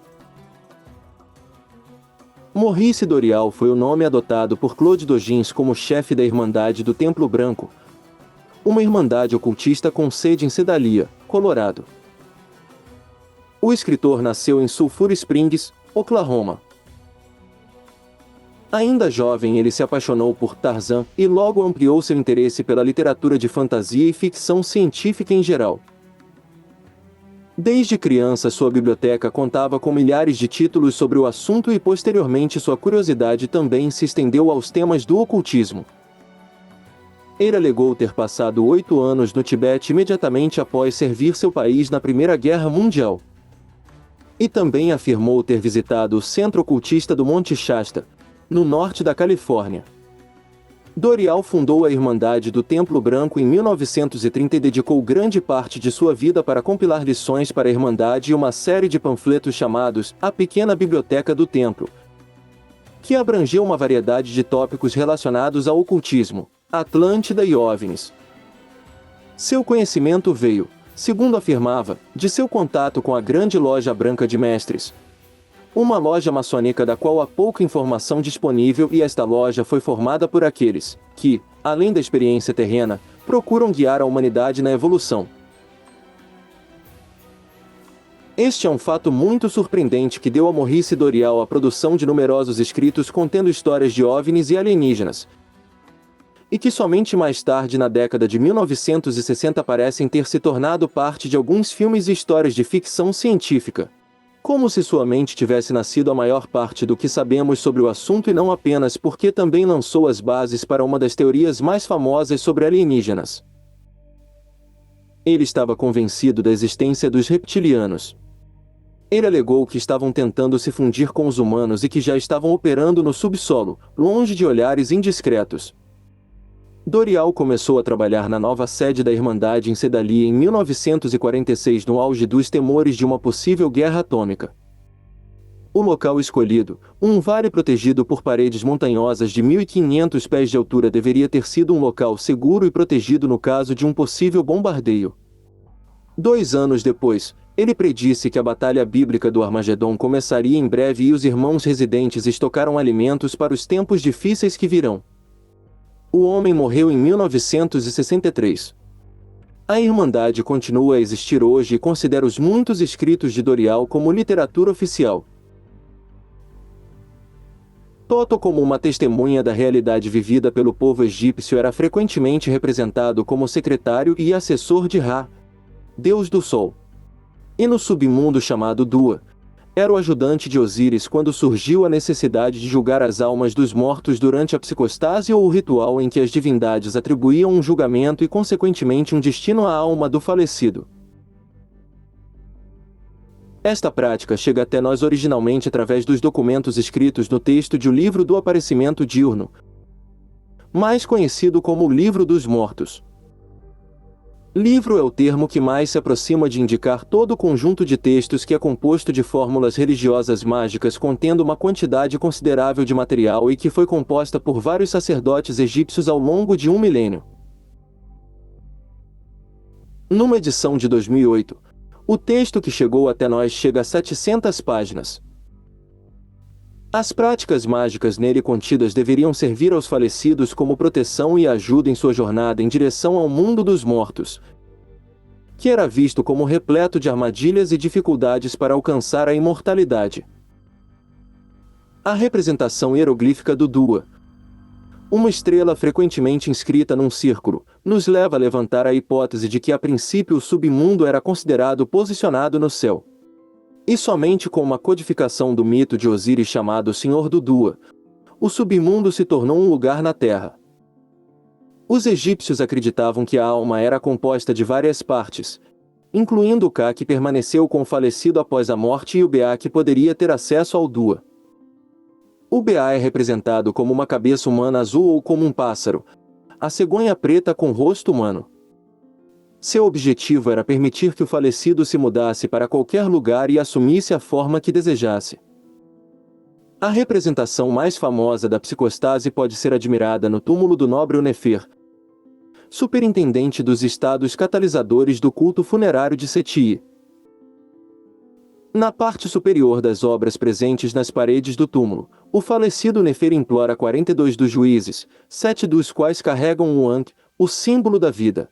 Maurice Dorial foi o nome adotado por Claude Doggins como chefe da Irmandade do Templo Branco, uma irmandade ocultista com sede em Sedalia, Colorado. O escritor nasceu em Sulphur Springs, Oklahoma. Ainda jovem ele se apaixonou por Tarzan e logo ampliou seu interesse pela literatura de fantasia e ficção científica em geral. Desde criança sua biblioteca contava com milhares de títulos sobre o assunto e posteriormente sua curiosidade também se estendeu aos temas do ocultismo. Ele alegou ter passado 8 anos no Tibete imediatamente após servir seu país na Primeira Guerra Mundial. E também afirmou ter visitado o Centro Ocultista do Monte Shasta, no norte da Califórnia. Dorial fundou a Irmandade do Templo Branco em 1930 e dedicou grande parte de sua vida para compilar lições para a Irmandade e uma série de panfletos chamados A Pequena Biblioteca do Templo, que abrangeu uma variedade de tópicos relacionados ao ocultismo, Atlântida e OVNIs. Seu conhecimento veio, segundo afirmava, de seu contato com a Grande Loja Branca de Mestres, uma loja maçônica da qual há pouca informação disponível, e esta loja foi formada por aqueles que, além da experiência terrena, procuram guiar a humanidade na evolução. Este é um fato muito surpreendente que deu a Maurice Dorial a produção de numerosos escritos contendo histórias de OVNIs e alienígenas, e que somente mais tarde na década de 1960 parecem ter se tornado parte de alguns filmes e histórias de ficção científica. Como se sua mente tivesse nascido a maior parte do que sabemos sobre o assunto e não apenas porque também lançou as bases para uma das teorias mais famosas sobre alienígenas. Ele estava convencido da existência dos reptilianos. Ele alegou que estavam tentando se fundir com os humanos e que já estavam operando no subsolo, longe de olhares indiscretos. Dorial começou a trabalhar na nova sede da Irmandade em Sedalia em 1946 no auge dos temores de uma possível guerra atômica. O local escolhido, um vale protegido por paredes montanhosas de 1.500 pés de altura, deveria ter sido um local seguro e protegido no caso de um possível bombardeio. 2 anos depois, ele predisse que a batalha bíblica do Armagedon começaria em breve e os irmãos residentes estocaram alimentos para os tempos difíceis que virão. O homem morreu em 1963. A Irmandade continua a existir hoje e considera os muitos escritos de Dorial como literatura oficial. Toto, como uma testemunha da realidade vivida pelo povo egípcio, era frequentemente representado como secretário e assessor de Ra, deus do sol. E no submundo chamado Dua, era o ajudante de Osíris quando surgiu a necessidade de julgar as almas dos mortos durante a psicostase ou o ritual em que as divindades atribuíam um julgamento e consequentemente um destino à alma do falecido. Esta prática chega até nós originalmente através dos documentos escritos no texto de O Livro do Aparecimento Diurno, mais conhecido como o Livro dos Mortos. Livro é o termo que mais se aproxima de indicar todo o conjunto de textos que é composto de fórmulas religiosas mágicas contendo uma quantidade considerável de material e que foi composta por vários sacerdotes egípcios ao longo de 1 milênio. Numa edição de 2008, o texto que chegou até nós chega a 700 páginas. As práticas mágicas nele contidas deveriam servir aos falecidos como proteção e ajuda em sua jornada em direção ao mundo dos mortos, que era visto como repleto de armadilhas e dificuldades para alcançar a imortalidade. A representação hieroglífica do Dua, Uma estrela frequentemente inscrita num círculo nos leva a levantar a hipótese de que a princípio o submundo era considerado posicionado no céu. E somente com uma codificação do mito de Osíris chamado Senhor do Dua, o submundo se tornou um lugar na Terra. Os egípcios acreditavam que a alma era composta de várias partes, incluindo o Ka que permaneceu com o falecido após a morte e o Ba que poderia ter acesso ao Dua. O Ba é representado como uma cabeça humana azul ou como um pássaro, a cegonha preta com rosto humano. Seu objetivo era permitir que o falecido se mudasse para qualquer lugar e assumisse a forma que desejasse. A representação mais famosa da psicostase pode ser admirada no túmulo do nobre Nefer, superintendente dos estados catalisadores do culto funerário de Seti. Na parte superior das obras presentes nas paredes do túmulo, o falecido Nefer implora 42 dos juízes, 7 dos quais carregam o Ankh, o símbolo da vida.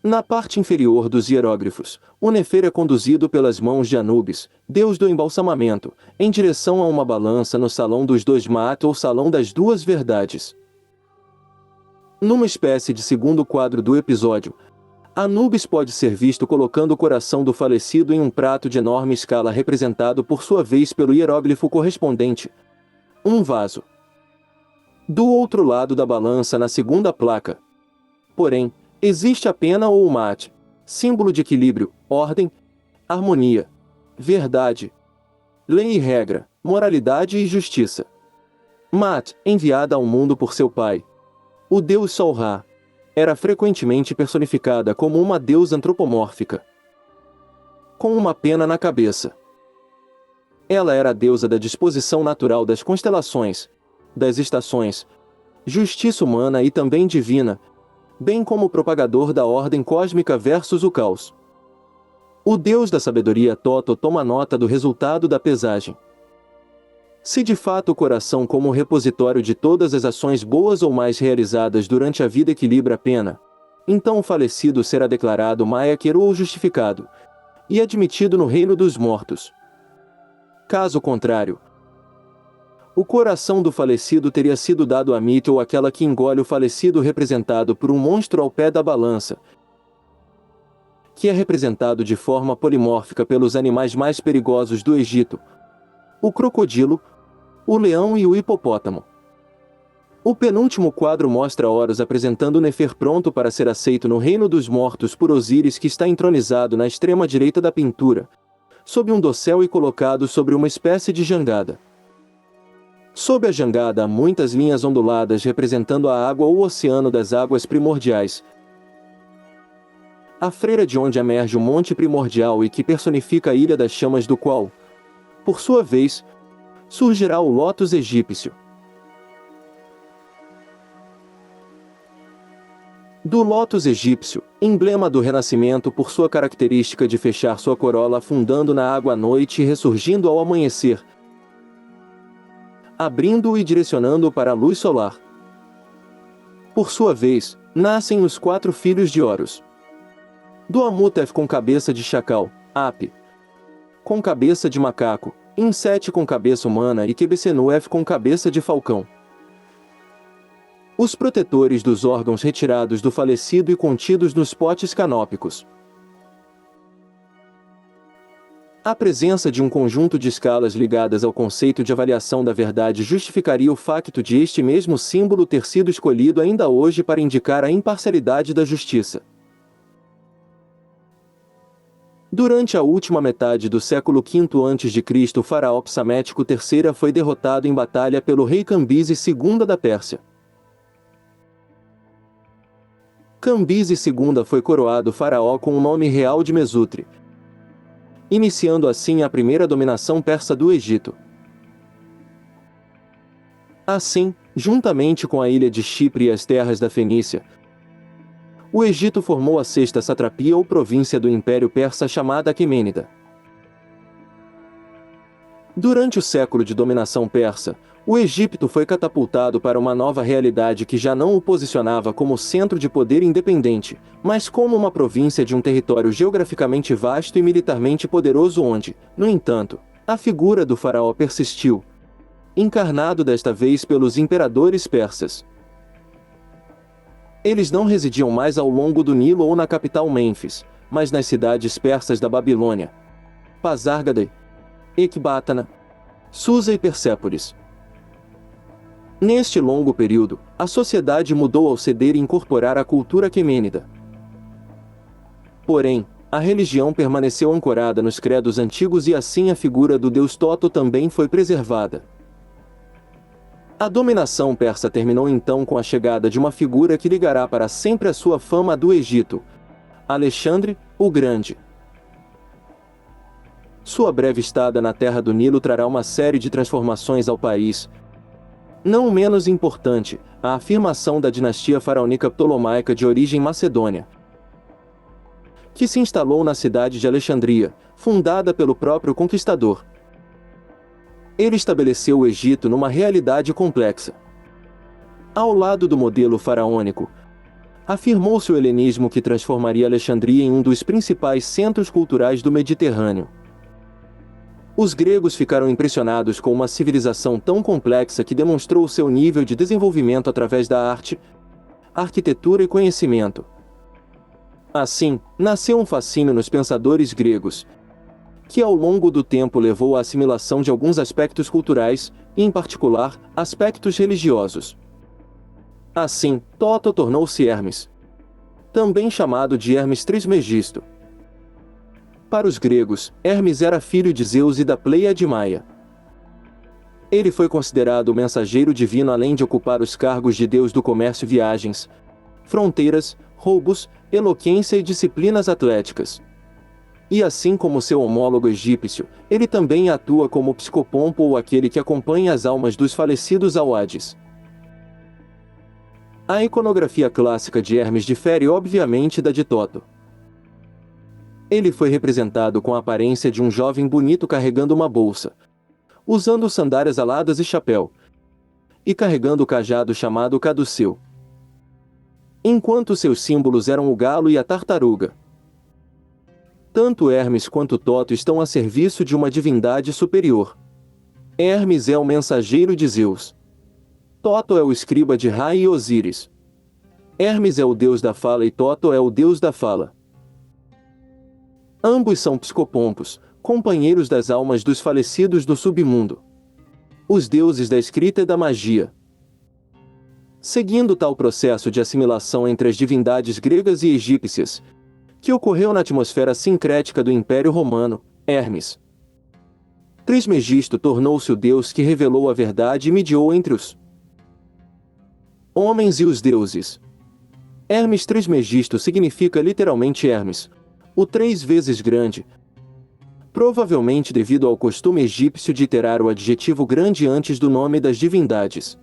Na parte inferior dos hieróglifos, o Nefer é conduzido pelas mãos de Anubis, deus do embalsamamento, em direção a uma balança no Salão dos Dois Maat ou Salão das Duas Verdades. Numa espécie de segundo quadro do episódio, Anubis pode ser visto colocando o coração do falecido em um prato de enorme escala representado por sua vez pelo hieróglifo correspondente, um vaso. Do outro lado da balança na segunda placa, porém, existe a pena ou o mate, símbolo de equilíbrio, ordem, harmonia, verdade, lei e regra, moralidade e justiça. Mat, enviada ao mundo por seu pai, o deus Sol-Ra, era frequentemente personificada como uma deusa antropomórfica, com uma pena na cabeça. Ela era a deusa da disposição natural das constelações, das estações, justiça humana e também divina, bem como o propagador da ordem cósmica versus o caos. O deus da sabedoria Toto toma nota do resultado da pesagem. Se de fato o coração como repositório de todas as ações boas ou mais realizadas durante a vida equilibra a pena, então o falecido será declarado Ma'aker ou justificado, e admitido no reino dos mortos. Caso contrário, o coração do falecido teria sido dado a Mit ou aquela que engole o falecido representado por um monstro ao pé da balança, que é representado de forma polimórfica pelos animais mais perigosos do Egito, o crocodilo, o leão e o hipopótamo. O penúltimo quadro mostra Horus apresentando Nefer pronto para ser aceito no reino dos mortos por Osíris, que está entronizado na extrema direita da pintura, sob um dossel e colocado sobre uma espécie de jangada. Sob a jangada há muitas linhas onduladas representando a água ou o oceano das águas primordiais, a freira de onde emerge o monte primordial e que personifica a ilha das chamas, do qual, por sua vez, surgirá o lótus egípcio. Do lótus egípcio, emblema do renascimento por sua característica de fechar sua corola afundando na água à noite e ressurgindo ao amanhecer, abrindo-o e direcionando-o para a luz solar. Por sua vez, nascem os 4 filhos de Horus. Do Amutef com cabeça de chacal, Ap com cabeça de macaco, Inset com cabeça humana e Quebesenuef com cabeça de falcão. Os protetores dos órgãos retirados do falecido e contidos nos potes canópicos. A presença de um conjunto de escalas ligadas ao conceito de avaliação da verdade justificaria o facto de este mesmo símbolo ter sido escolhido ainda hoje para indicar a imparcialidade da justiça. Durante a última metade do século V a.C., o faraó Psamético III foi derrotado em batalha pelo rei Cambises II da Pérsia. Cambises II foi coroado faraó com o nome real de Mesutre, iniciando assim a primeira dominação persa do Egito. Assim, juntamente com a ilha de Chipre e as terras da Fenícia, o Egito formou a sexta satrapia ou província do Império Persa chamada Aquemênida. Durante o século de dominação persa, o Egito foi catapultado para uma nova realidade que já não o posicionava como centro de poder independente, mas como uma província de um território geograficamente vasto e militarmente poderoso onde, no entanto, a figura do faraó persistiu, encarnado desta vez pelos imperadores persas. Eles não residiam mais ao longo do Nilo ou na capital Mênfis, mas nas cidades persas da Babilônia, Pasárgada, Ecbátana, Susa e Persépolis. Neste longo período, a sociedade mudou ao ceder e incorporar a cultura aquemênida. Porém, a religião permaneceu ancorada nos credos antigos e assim a figura do deus Toto também foi preservada. A dominação persa terminou então com a chegada de uma figura que ligará para sempre a sua fama do Egito, Alexandre, o Grande. Sua breve estada na terra do Nilo trará uma série de transformações ao país. Não menos importante, a afirmação da dinastia faraônica ptolomaica de origem macedônia, que se instalou na cidade de Alexandria, fundada pelo próprio conquistador. Ele estabeleceu o Egito numa realidade complexa. Ao lado do modelo faraônico, afirmou-se o helenismo que transformaria Alexandria em um dos principais centros culturais do Mediterrâneo. Os gregos ficaram impressionados com uma civilização tão complexa que demonstrou seu nível de desenvolvimento através da arte, arquitetura e conhecimento. Assim, nasceu um fascínio nos pensadores gregos, que ao longo do tempo levou à assimilação de alguns aspectos culturais, e em particular, aspectos religiosos. Assim, Toto tornou-se Hermes, também chamado de Hermes Trismegisto. Para os gregos, Hermes era filho de Zeus e da Pleiade Maia. Ele foi considerado o mensageiro divino além de ocupar os cargos de deus do comércio e viagens, fronteiras, roubos, eloquência e disciplinas atléticas. E assim como seu homólogo egípcio, ele também atua como psicopompo ou aquele que acompanha as almas dos falecidos ao Hades. A iconografia clássica de Hermes difere obviamente da de Toto. Ele foi representado com a aparência de um jovem bonito carregando uma bolsa, usando sandálias aladas e chapéu, e carregando o cajado chamado caduceu. Enquanto seus símbolos eram o galo e a tartaruga. Tanto Hermes quanto Toto estão a serviço de uma divindade superior. Hermes é o mensageiro de Zeus. Toto é o escriba de Ra e Osíris. Hermes é o deus da fala e Toto é o deus da fala. Ambos são psicopompos, companheiros das almas dos falecidos do submundo. Os deuses da escrita e da magia. Seguindo tal processo de assimilação entre as divindades gregas e egípcias, que ocorreu na atmosfera sincrética do Império Romano, Hermes Trismegisto tornou-se o deus que revelou a verdade e mediou entre os homens e os deuses. Hermes Trismegisto significa literalmente Hermes, o 3 vezes grande, provavelmente devido ao costume egípcio de iterar o adjetivo grande antes do nome das divindades.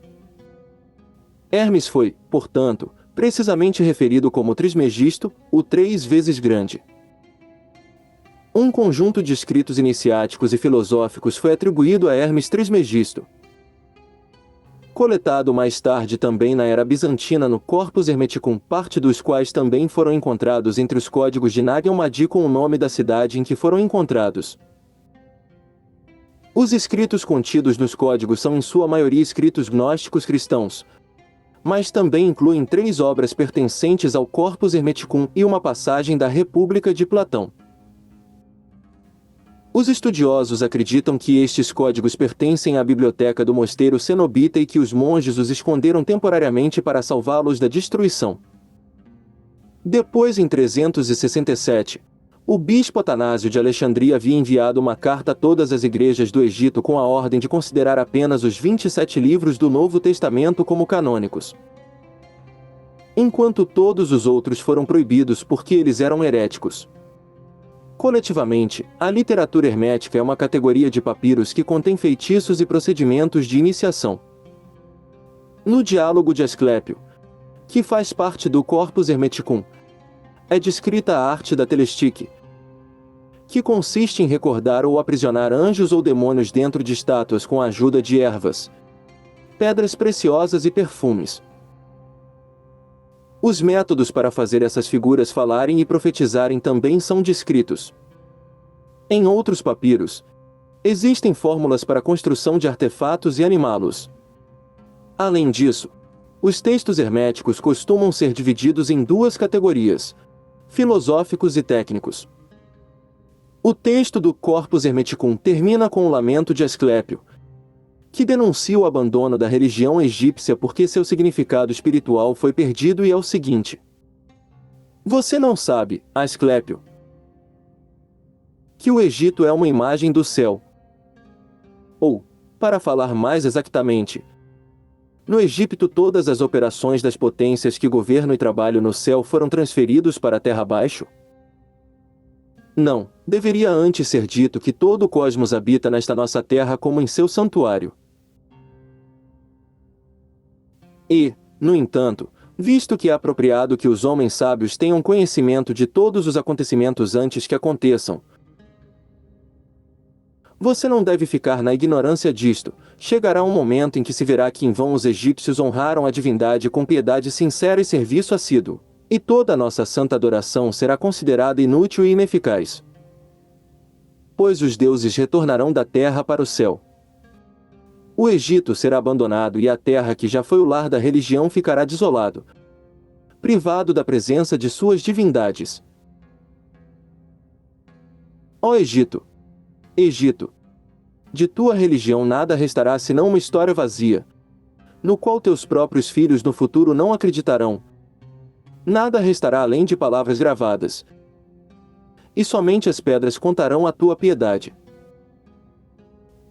Hermes foi, portanto, precisamente referido como Trismegisto, o 3 vezes grande. Um conjunto de escritos iniciáticos e filosóficos foi atribuído a Hermes Trismegisto, coletado mais tarde também na era bizantina no Corpus Hermeticum, parte dos quais também foram encontrados entre os códigos de Nag Hammadi com o nome da cidade em que foram encontrados. Os escritos contidos nos códigos são em sua maioria escritos gnósticos cristãos, mas também incluem 3 obras pertencentes ao Corpus Hermeticum e uma passagem da República de Platão. Os estudiosos acreditam que estes códigos pertencem à biblioteca do mosteiro cenobita e que os monges os esconderam temporariamente para salvá-los da destruição. Depois, em 367, o bispo Atanásio de Alexandria havia enviado uma carta a todas as igrejas do Egito com a ordem de considerar apenas os 27 livros do Novo Testamento como canônicos, enquanto todos os outros foram proibidos porque eles eram heréticos. Coletivamente, a literatura hermética é uma categoria de papiros que contém feitiços e procedimentos de iniciação. No Diálogo de Asclépio, que faz parte do Corpus Hermeticum, é descrita a arte da telestique, que consiste em recordar ou aprisionar anjos ou demônios dentro de estátuas com a ajuda de ervas, pedras preciosas e perfumes. Os métodos para fazer essas figuras falarem e profetizarem também são descritos. Em outros papiros, Existem fórmulas para a construção de artefatos e animá-los. Além disso, os textos herméticos costumam ser divididos em duas categorias: filosóficos e técnicos. O texto do Corpus Hermeticum termina com o lamento de Asclépio, que denuncia o abandono da religião egípcia porque seu significado espiritual foi perdido, e é o seguinte: você não sabe, Asclépio, que o Egito é uma imagem do céu. Ou, para falar mais exatamente, no Egito todas as operações das potências que governam e trabalham no céu foram transferidos para a terra abaixo? Não, deveria antes ser dito que todo o cosmos habita nesta nossa terra como em seu santuário. E, no entanto, visto que é apropriado que os homens sábios tenham conhecimento de todos os acontecimentos antes que aconteçam, você não deve ficar na ignorância disto. Chegará um momento em que se verá que em vão os egípcios honraram a divindade com piedade sincera e serviço assíduo, e toda a nossa santa adoração será considerada inútil e ineficaz. Pois os deuses retornarão da terra para o céu. O Egito será abandonado e a terra que já foi o lar da religião ficará desolado, privado da presença de suas divindades. Ó Egito! Egito! De tua religião nada restará senão uma história vazia, no qual teus próprios filhos no futuro não acreditarão. Nada restará além de palavras gravadas, e somente as pedras contarão a tua piedade.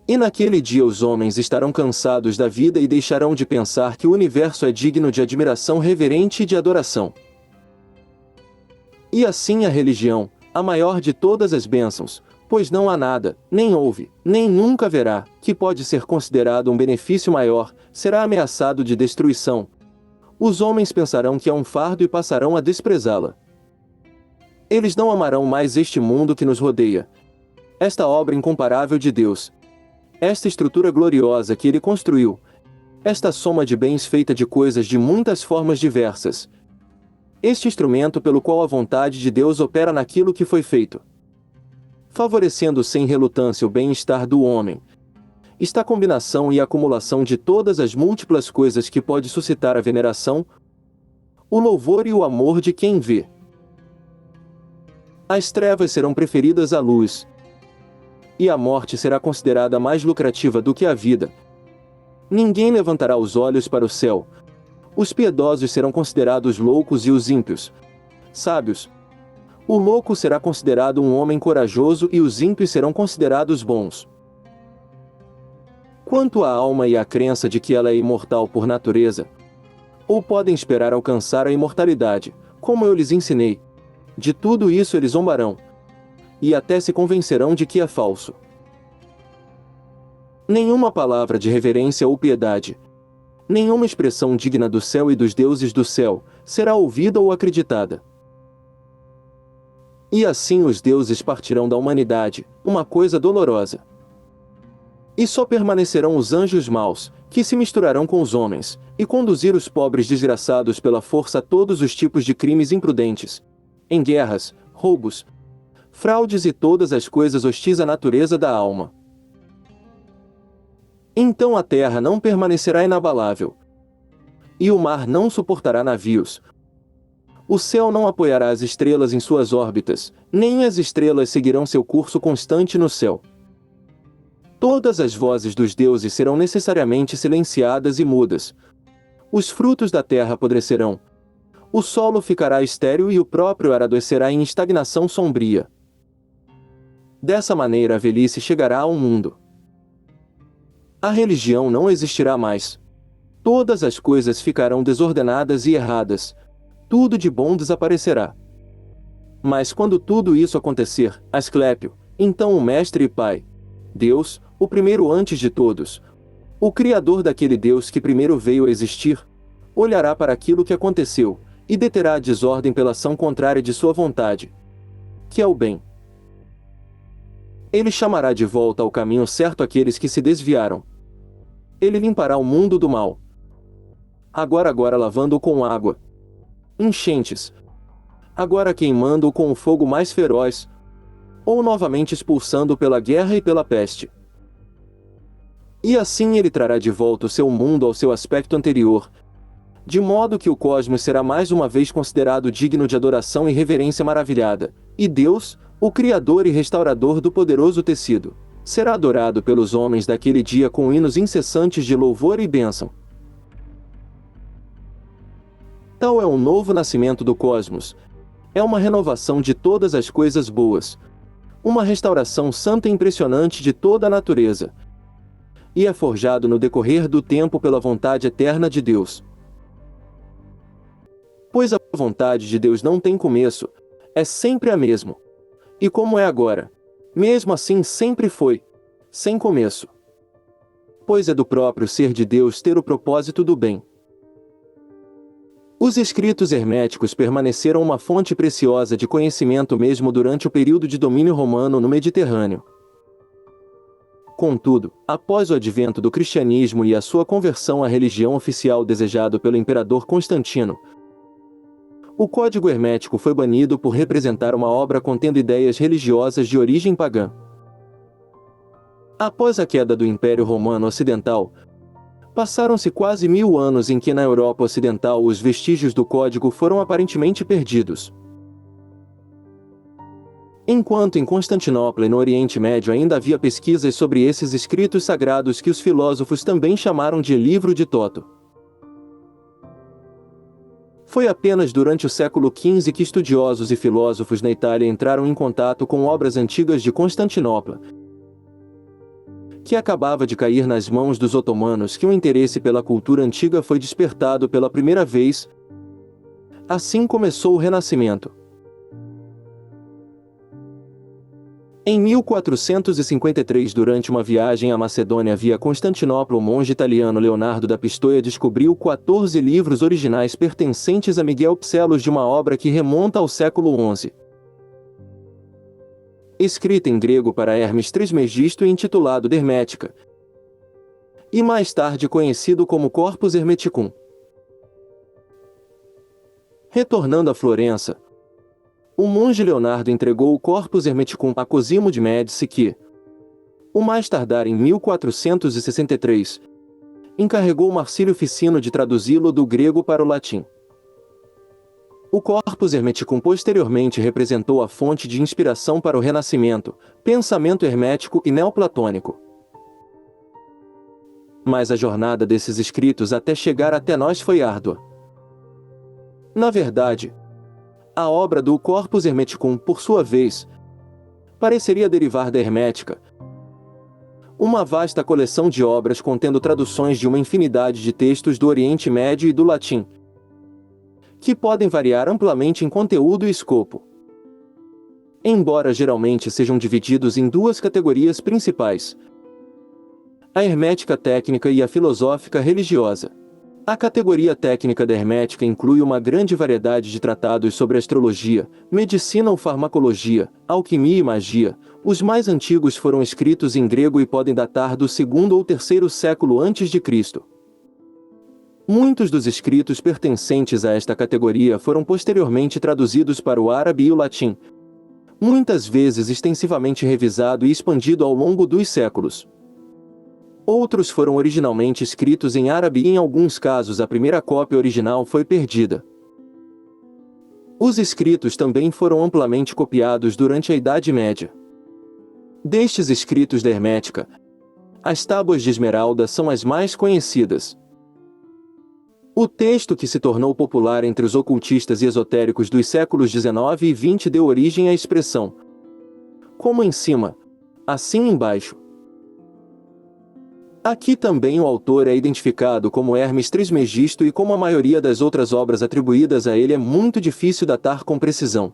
E naquele dia os homens estarão cansados da vida e deixarão de pensar que o universo é digno de admiração reverente e de adoração. E assim a religião, a maior de todas as bênçãos, pois não há nada, nem houve, nem nunca haverá, que pode ser considerado um benefício maior, será ameaçado de destruição. Os homens pensarão que é um fardo e passarão a desprezá-la. Eles não amarão mais este mundo que nos rodeia, esta obra incomparável de Deus, esta estrutura gloriosa que Ele construiu, esta soma de bens feita de coisas de muitas formas diversas, este instrumento pelo qual a vontade de Deus opera naquilo que foi feito, favorecendo sem relutância o bem-estar do homem. Esta combinação e acumulação de todas as múltiplas coisas que pode suscitar a veneração, o louvor e o amor de quem vê. As trevas serão preferidas à luz, e a morte será considerada mais lucrativa do que a vida. Ninguém levantará os olhos para o céu. Os piedosos serão considerados loucos e os ímpios sábios. O louco será considerado um homem corajoso e os ímpios serão considerados bons. Quanto à alma e à crença de que ela é imortal por natureza, ou podem esperar alcançar a imortalidade, como eu lhes ensinei, de tudo isso eles zombarão, e até se convencerão de que é falso. Nenhuma palavra de reverência ou piedade, nenhuma expressão digna do céu e dos deuses do céu, será ouvida ou acreditada. E assim os deuses partirão da humanidade, uma coisa dolorosa. E só permanecerão os anjos maus, que se misturarão com os homens, e conduzir os pobres desgraçados pela força a todos os tipos de crimes imprudentes, em guerras, roubos, fraudes e todas as coisas hostis à natureza da alma. Então a terra não permanecerá inabalável, e o mar não suportará navios. O céu não apoiará as estrelas em suas órbitas, nem as estrelas seguirão seu curso constante no céu. Todas as vozes dos deuses serão necessariamente silenciadas e mudas. Os frutos da terra apodrecerão. O solo ficará estéril e o próprio ar adoecerá em estagnação sombria. Dessa maneira a velhice chegará ao mundo. A religião não existirá mais. Todas as coisas ficarão desordenadas e erradas. Tudo de bom desaparecerá. Mas quando tudo isso acontecer, Asclépio, então o Mestre e Pai, Deus, o primeiro antes de todos, o Criador daquele Deus que primeiro veio a existir, olhará para aquilo que aconteceu, e deterá a desordem pela ação contrária de sua vontade, que é o bem. Ele chamará de volta ao caminho certo aqueles que se desviaram. Ele limpará o mundo do mal. Agora lavando-o com água. Enchentes. Agora queimando-o com o fogo mais feroz. Ou novamente expulsando pela guerra e pela peste. E assim ele trará de volta o seu mundo ao seu aspecto anterior, de modo que o cosmos será mais uma vez considerado digno de adoração e reverência maravilhada, e Deus, o Criador e restaurador do poderoso tecido, será adorado pelos homens daquele dia com hinos incessantes de louvor e bênção. Tal é o novo nascimento do cosmos. É uma renovação de todas as coisas boas, uma restauração santa e impressionante de toda a natureza, e é forjado no decorrer do tempo pela vontade eterna de Deus. Pois a vontade de Deus não tem começo, é sempre a mesma. E como é agora, mesmo assim sempre foi, sem começo. Pois é do próprio ser de Deus ter o propósito do bem. Os escritos herméticos permaneceram uma fonte preciosa de conhecimento mesmo durante o período de domínio romano no Mediterrâneo. Contudo, após o advento do cristianismo e a sua conversão à religião oficial desejado pelo imperador Constantino, o código hermético foi banido por representar uma obra contendo ideias religiosas de origem pagã. Após a queda do Império Romano Ocidental, passaram-se quase 1000 anos em que na Europa Ocidental os vestígios do código foram aparentemente perdidos. Enquanto em Constantinopla e no Oriente Médio ainda havia pesquisas sobre esses escritos sagrados que os filósofos também chamaram de Livro de Toto. Foi apenas durante o século XV que estudiosos e filósofos na Itália entraram em contato com obras antigas de Constantinopla, que acabava de cair nas mãos dos otomanos, que o interesse pela cultura antiga foi despertado pela primeira vez. Assim começou o Renascimento. Em 1453, durante uma viagem à Macedônia via Constantinopla, o monge italiano Leonardo da Pistoia descobriu 14 livros originais pertencentes a Miguel Psellos de uma obra que remonta ao século XI. Escrita em grego para Hermes Trismegisto e intitulado De Hermetica, e mais tarde conhecido como Corpus Hermeticum. Retornando a Florença, o monge Leonardo entregou o Corpus Hermeticum a Cosimo de Médici que, o mais tardar em 1463, encarregou Marcílio Ficino de traduzi-lo do grego para o latim. O Corpus Hermeticum posteriormente representou a fonte de inspiração para o Renascimento, pensamento hermético e neoplatônico. Mas a jornada desses escritos até chegar até nós foi árdua. Na verdade, a obra do Corpus Hermeticum, por sua vez, pareceria derivar da Hermética, uma vasta coleção de obras contendo traduções de uma infinidade de textos do Oriente Médio e do latim, que podem variar amplamente em conteúdo e escopo. Embora geralmente sejam divididos em duas categorias principais: a hermética técnica e a filosófica religiosa. A categoria técnica da hermética inclui uma grande variedade de tratados sobre astrologia, medicina ou farmacologia, alquimia e magia. Os mais antigos foram escritos em grego e podem datar do segundo ou terceiro século antes de Cristo. Muitos dos escritos pertencentes a esta categoria foram posteriormente traduzidos para o árabe e o latim, muitas vezes extensivamente revisado e expandido ao longo dos séculos. Outros foram originalmente escritos em árabe e em alguns casos a primeira cópia original foi perdida. Os escritos também foram amplamente copiados durante a Idade Média. Destes escritos da Hermética, as Tábuas de Esmeralda são as mais conhecidas. O texto que se tornou popular entre os ocultistas e esotéricos dos séculos XIX e XX deu origem à expressão "como em cima, assim embaixo". Aqui também o autor é identificado como Hermes Trismegisto e como a maioria das outras obras atribuídas a ele é muito difícil datar com precisão.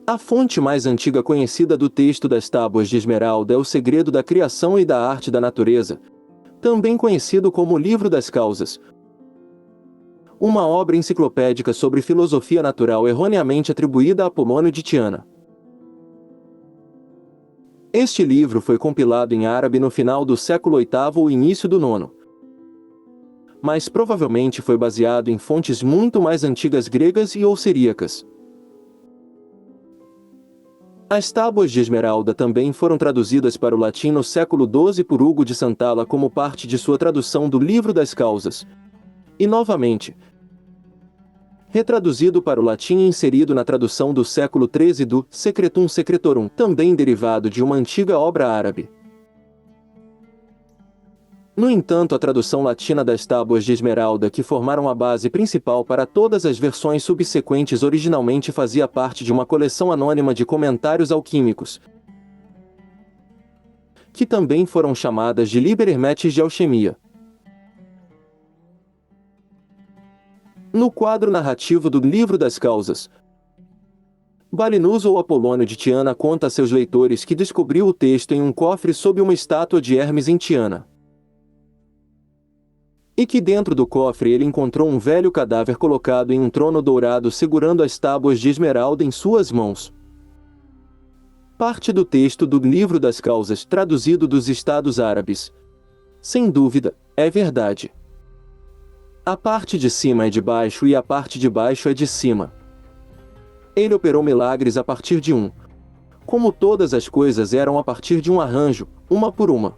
A fonte mais antiga conhecida do texto das Tábuas de Esmeralda é O Segredo da Criação e da Arte da Natureza, também conhecido como o Livro das Causas, uma obra enciclopédica sobre filosofia natural erroneamente atribuída a Apolônio de Tiana. Este livro foi compilado em árabe no final do século VIII ou início do IX. Mas provavelmente foi baseado em fontes muito mais antigas gregas e ou siríacas. As tábuas de esmeralda também foram traduzidas para o latim no século XII por Hugo de Santalla como parte de sua tradução do Livro das Causas. E novamente, retraduzido para o latim e inserido na tradução do século XIII do Secretum Secretorum, também derivado de uma antiga obra árabe. No entanto, a tradução latina das tábuas de esmeralda, que formaram a base principal para todas as versões subsequentes, originalmente fazia parte de uma coleção anônima de comentários alquímicos, que também foram chamadas de Liber Hermetis de alquimia. No quadro narrativo do Livro das Causas, Balinus ou Apolônio de Tiana conta a seus leitores que descobriu o texto em um cofre sob uma estátua de Hermes em Tiana, e que dentro do cofre ele encontrou um velho cadáver colocado em um trono dourado segurando as tábuas de esmeralda em suas mãos. Parte do texto do Livro das Causas, traduzido dos Estados Árabes. Sem dúvida, é verdade. A parte de cima é de baixo e a parte de baixo é de cima. Ele operou milagres a partir de um. Como todas as coisas eram a partir de um arranjo, uma por uma.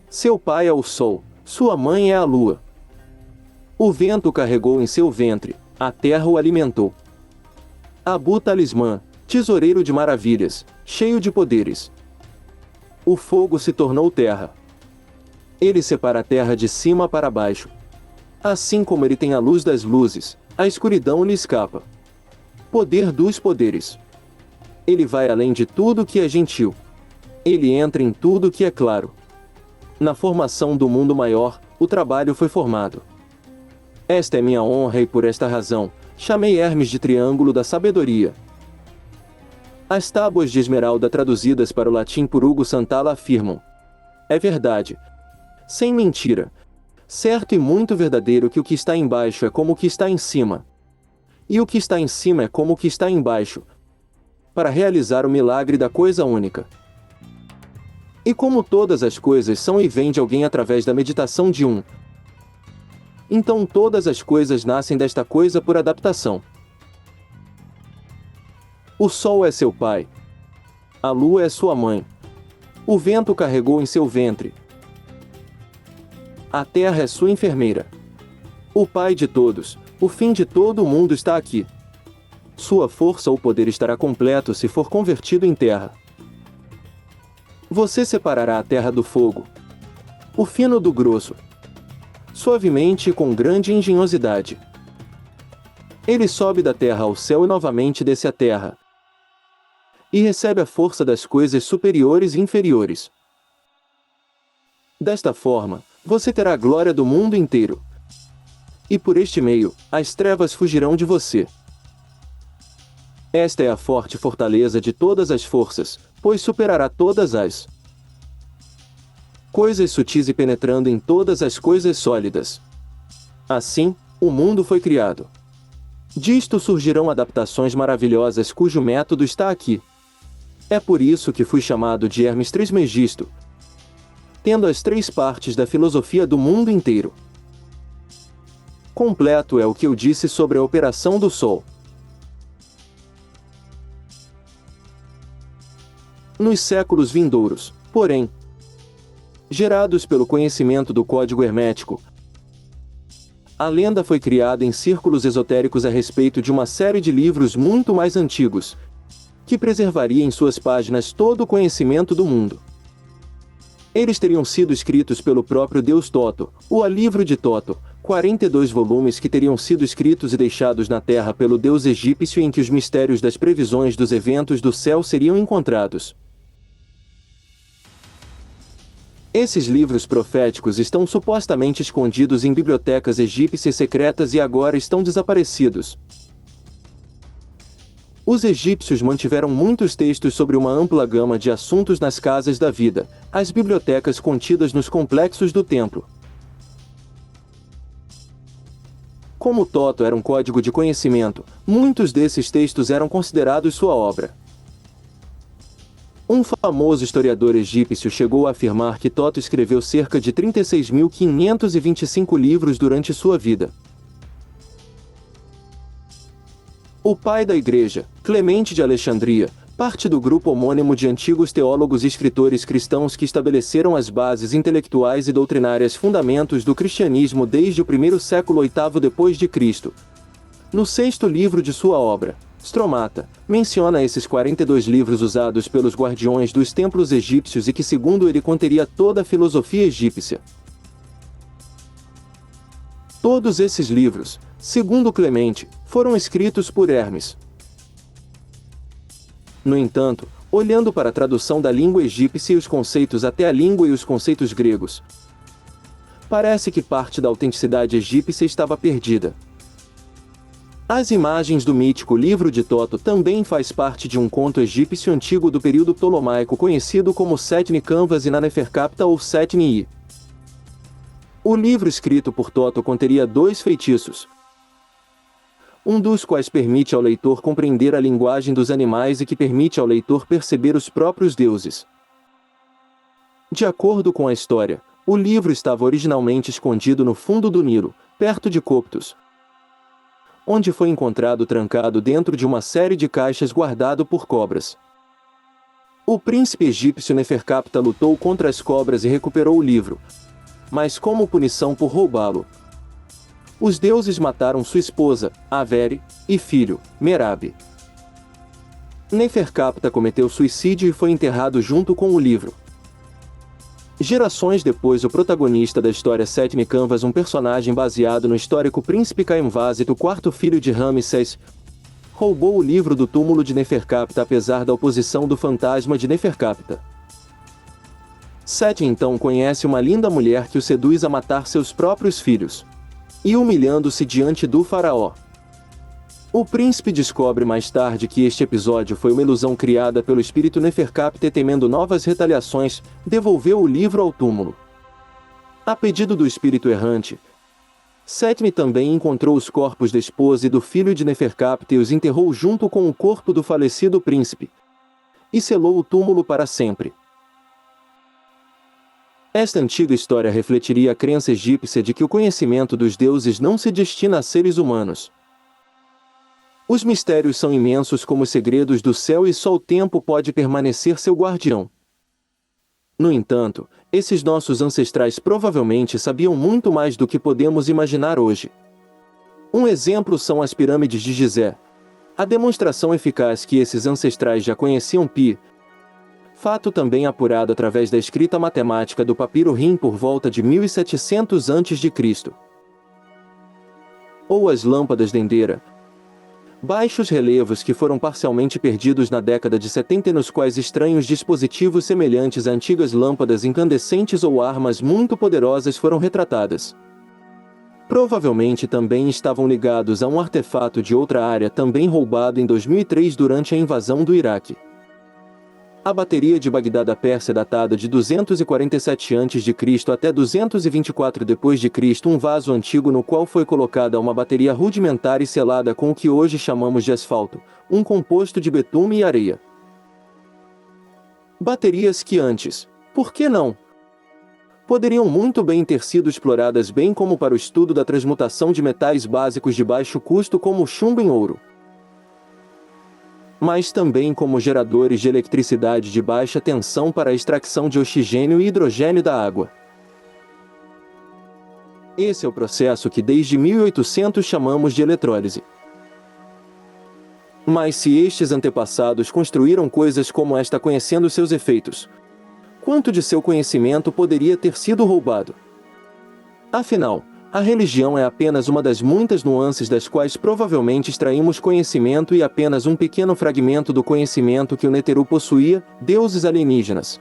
Seu pai é o sol, sua mãe é a lua. O vento o carregou em seu ventre, a terra o alimentou. Abu Talismã, tesoureiro de maravilhas, cheio de poderes. O fogo se tornou terra. Ele separa a terra de cima para baixo. Assim como ele tem a luz das luzes, a escuridão lhe escapa. Poder dos poderes. Ele vai além de tudo que é gentil. Ele entra em tudo que é claro. Na formação do mundo maior, o trabalho foi formado. Esta é minha honra e por esta razão, chamei Hermes de Triângulo da Sabedoria. As tábuas de esmeralda traduzidas para o latim por Hugo Santalla afirmam: é verdade, sem mentira, certo e muito verdadeiro que o que está embaixo é como o que está em cima, e o que está em cima é como o que está embaixo, para realizar o milagre da coisa única. E como todas as coisas são e vêm de alguém através da meditação de um, então todas as coisas nascem desta coisa por adaptação. O sol é seu pai. A lua é sua mãe. O vento carregou em seu ventre. A terra é sua enfermeira. O pai de todos, o fim de todo o mundo está aqui. Sua força ou poder estará completo se for convertido em terra. Você separará a terra do fogo, o fino do grosso, suavemente e com grande engenhosidade. Ele sobe da terra ao céu e novamente desce à terra, e recebe a força das coisas superiores e inferiores. Desta forma, você terá a glória do mundo inteiro. E por este meio, as trevas fugirão de você. Esta é a forte fortaleza de todas as forças, pois superará todas as coisas sutis e penetrando em todas as coisas sólidas. Assim, o mundo foi criado. Disto surgirão adaptações maravilhosas cujo método está aqui. É por isso que fui chamado de Hermes Trismegisto, tendo as três partes da filosofia do mundo inteiro. Completo é o que eu disse sobre a operação do Sol. Nos séculos vindouros, porém, gerados pelo conhecimento do código hermético, a lenda foi criada em círculos esotéricos a respeito de uma série de livros muito mais antigos, que preservaria em suas páginas todo o conhecimento do mundo. Eles teriam sido escritos pelo próprio deus Toto, o A Livro de Toto, 42 volumes que teriam sido escritos e deixados na terra pelo deus egípcio em que os mistérios das previsões dos eventos do céu seriam encontrados. Esses livros proféticos estão supostamente escondidos em bibliotecas egípcias secretas e agora estão desaparecidos. Os egípcios mantiveram muitos textos sobre uma ampla gama de assuntos nas casas da vida, as bibliotecas contidas nos complexos do templo. Como Toto era um código de conhecimento, muitos desses textos eram considerados sua obra. Um famoso historiador egípcio chegou a afirmar que Toto escreveu cerca de 36.525 livros durante sua vida. O pai da Igreja, Clemente de Alexandria, parte do grupo homônimo de antigos teólogos e escritores cristãos que estabeleceram as bases intelectuais e doutrinárias fundamentos do cristianismo desde o primeiro século VIII depois de Cristo. No sexto livro de sua obra, Stromata, menciona esses 42 livros usados pelos guardiões dos templos egípcios e que segundo ele conteria toda a filosofia egípcia. Todos esses livros, segundo Clemente, foram escritos por Hermes. No entanto, olhando para a tradução da língua egípcia e os conceitos até a língua e os conceitos gregos, parece que parte da autenticidade egípcia estava perdida. As imagens do mítico livro de Toto também faz parte de um conto egípcio antigo do período ptolomaico conhecido como Setni Canvas e Naneferkapta ou Setni I. O livro escrito por Toto conteria 2 feitiços, um dos quais permite ao leitor compreender a linguagem dos animais e que permite ao leitor perceber os próprios deuses. De acordo com a história, o livro estava originalmente escondido no fundo do Nilo, perto de Coptos, onde foi encontrado trancado dentro de uma série de caixas guardado por cobras. O príncipe egípcio Neferkapta lutou contra as cobras e recuperou o livro, mas como punição por roubá-lo, os deuses mataram sua esposa, Avere, e filho, Merabe. Neferkapta cometeu suicídio e foi enterrado junto com o livro. Gerações depois, o protagonista da história Setni Canvas, um personagem baseado no histórico príncipe Caemvasito, o 4º filho de Ramsés, roubou o livro do túmulo de Neferkapta apesar da oposição do fantasma de Neferkapta. Seti então conhece uma linda mulher que o seduz a matar seus próprios filhos, e humilhando-se diante do faraó. O príncipe descobre mais tarde que este episódio foi uma ilusão criada pelo espírito Neferkapta e, temendo novas retaliações, devolveu o livro ao túmulo. A pedido do espírito errante, Setni também encontrou os corpos da esposa e do filho de Neferkapta e os enterrou junto com o corpo do falecido príncipe, e selou o túmulo para sempre. Esta antiga história refletiria a crença egípcia de que o conhecimento dos deuses não se destina a seres humanos. Os mistérios são imensos como os segredos do céu e só o tempo pode permanecer seu guardião. No entanto, esses nossos ancestrais provavelmente sabiam muito mais do que podemos imaginar hoje. Um exemplo são as pirâmides de Gizé. A demonstração eficaz que esses ancestrais já conheciam Pi, fato também apurado através da escrita matemática do papiro Rim por volta de 1700 a.C. Ou as lâmpadas Dendera, baixos relevos que foram parcialmente perdidos na década de 70 nos quais estranhos dispositivos semelhantes a antigas lâmpadas incandescentes ou armas muito poderosas foram retratadas. Provavelmente também estavam ligados a um artefato de outra área também roubado em 2003 durante a invasão do Iraque. A bateria de Bagdá da Pérsia datada de 247 a.C. até 224 d.C., um vaso antigo no qual foi colocada uma bateria rudimentar e selada com o que hoje chamamos de asfalto, um composto de betume e areia. Baterias que antes, por que não, poderiam muito bem ter sido exploradas bem como para o estudo da transmutação de metais básicos de baixo custo como o chumbo em ouro, mas também como geradores de eletricidade de baixa tensão para a extração de oxigênio e hidrogênio da água. Esse é o processo que desde 1800 chamamos de eletrólise. Mas se estes antepassados construíram coisas como esta conhecendo seus efeitos, quanto de seu conhecimento poderia ter sido roubado? Afinal, a religião é apenas uma das muitas nuances das quais provavelmente extraímos conhecimento e apenas um pequeno fragmento do conhecimento que o Neteru possuía, deuses alienígenas.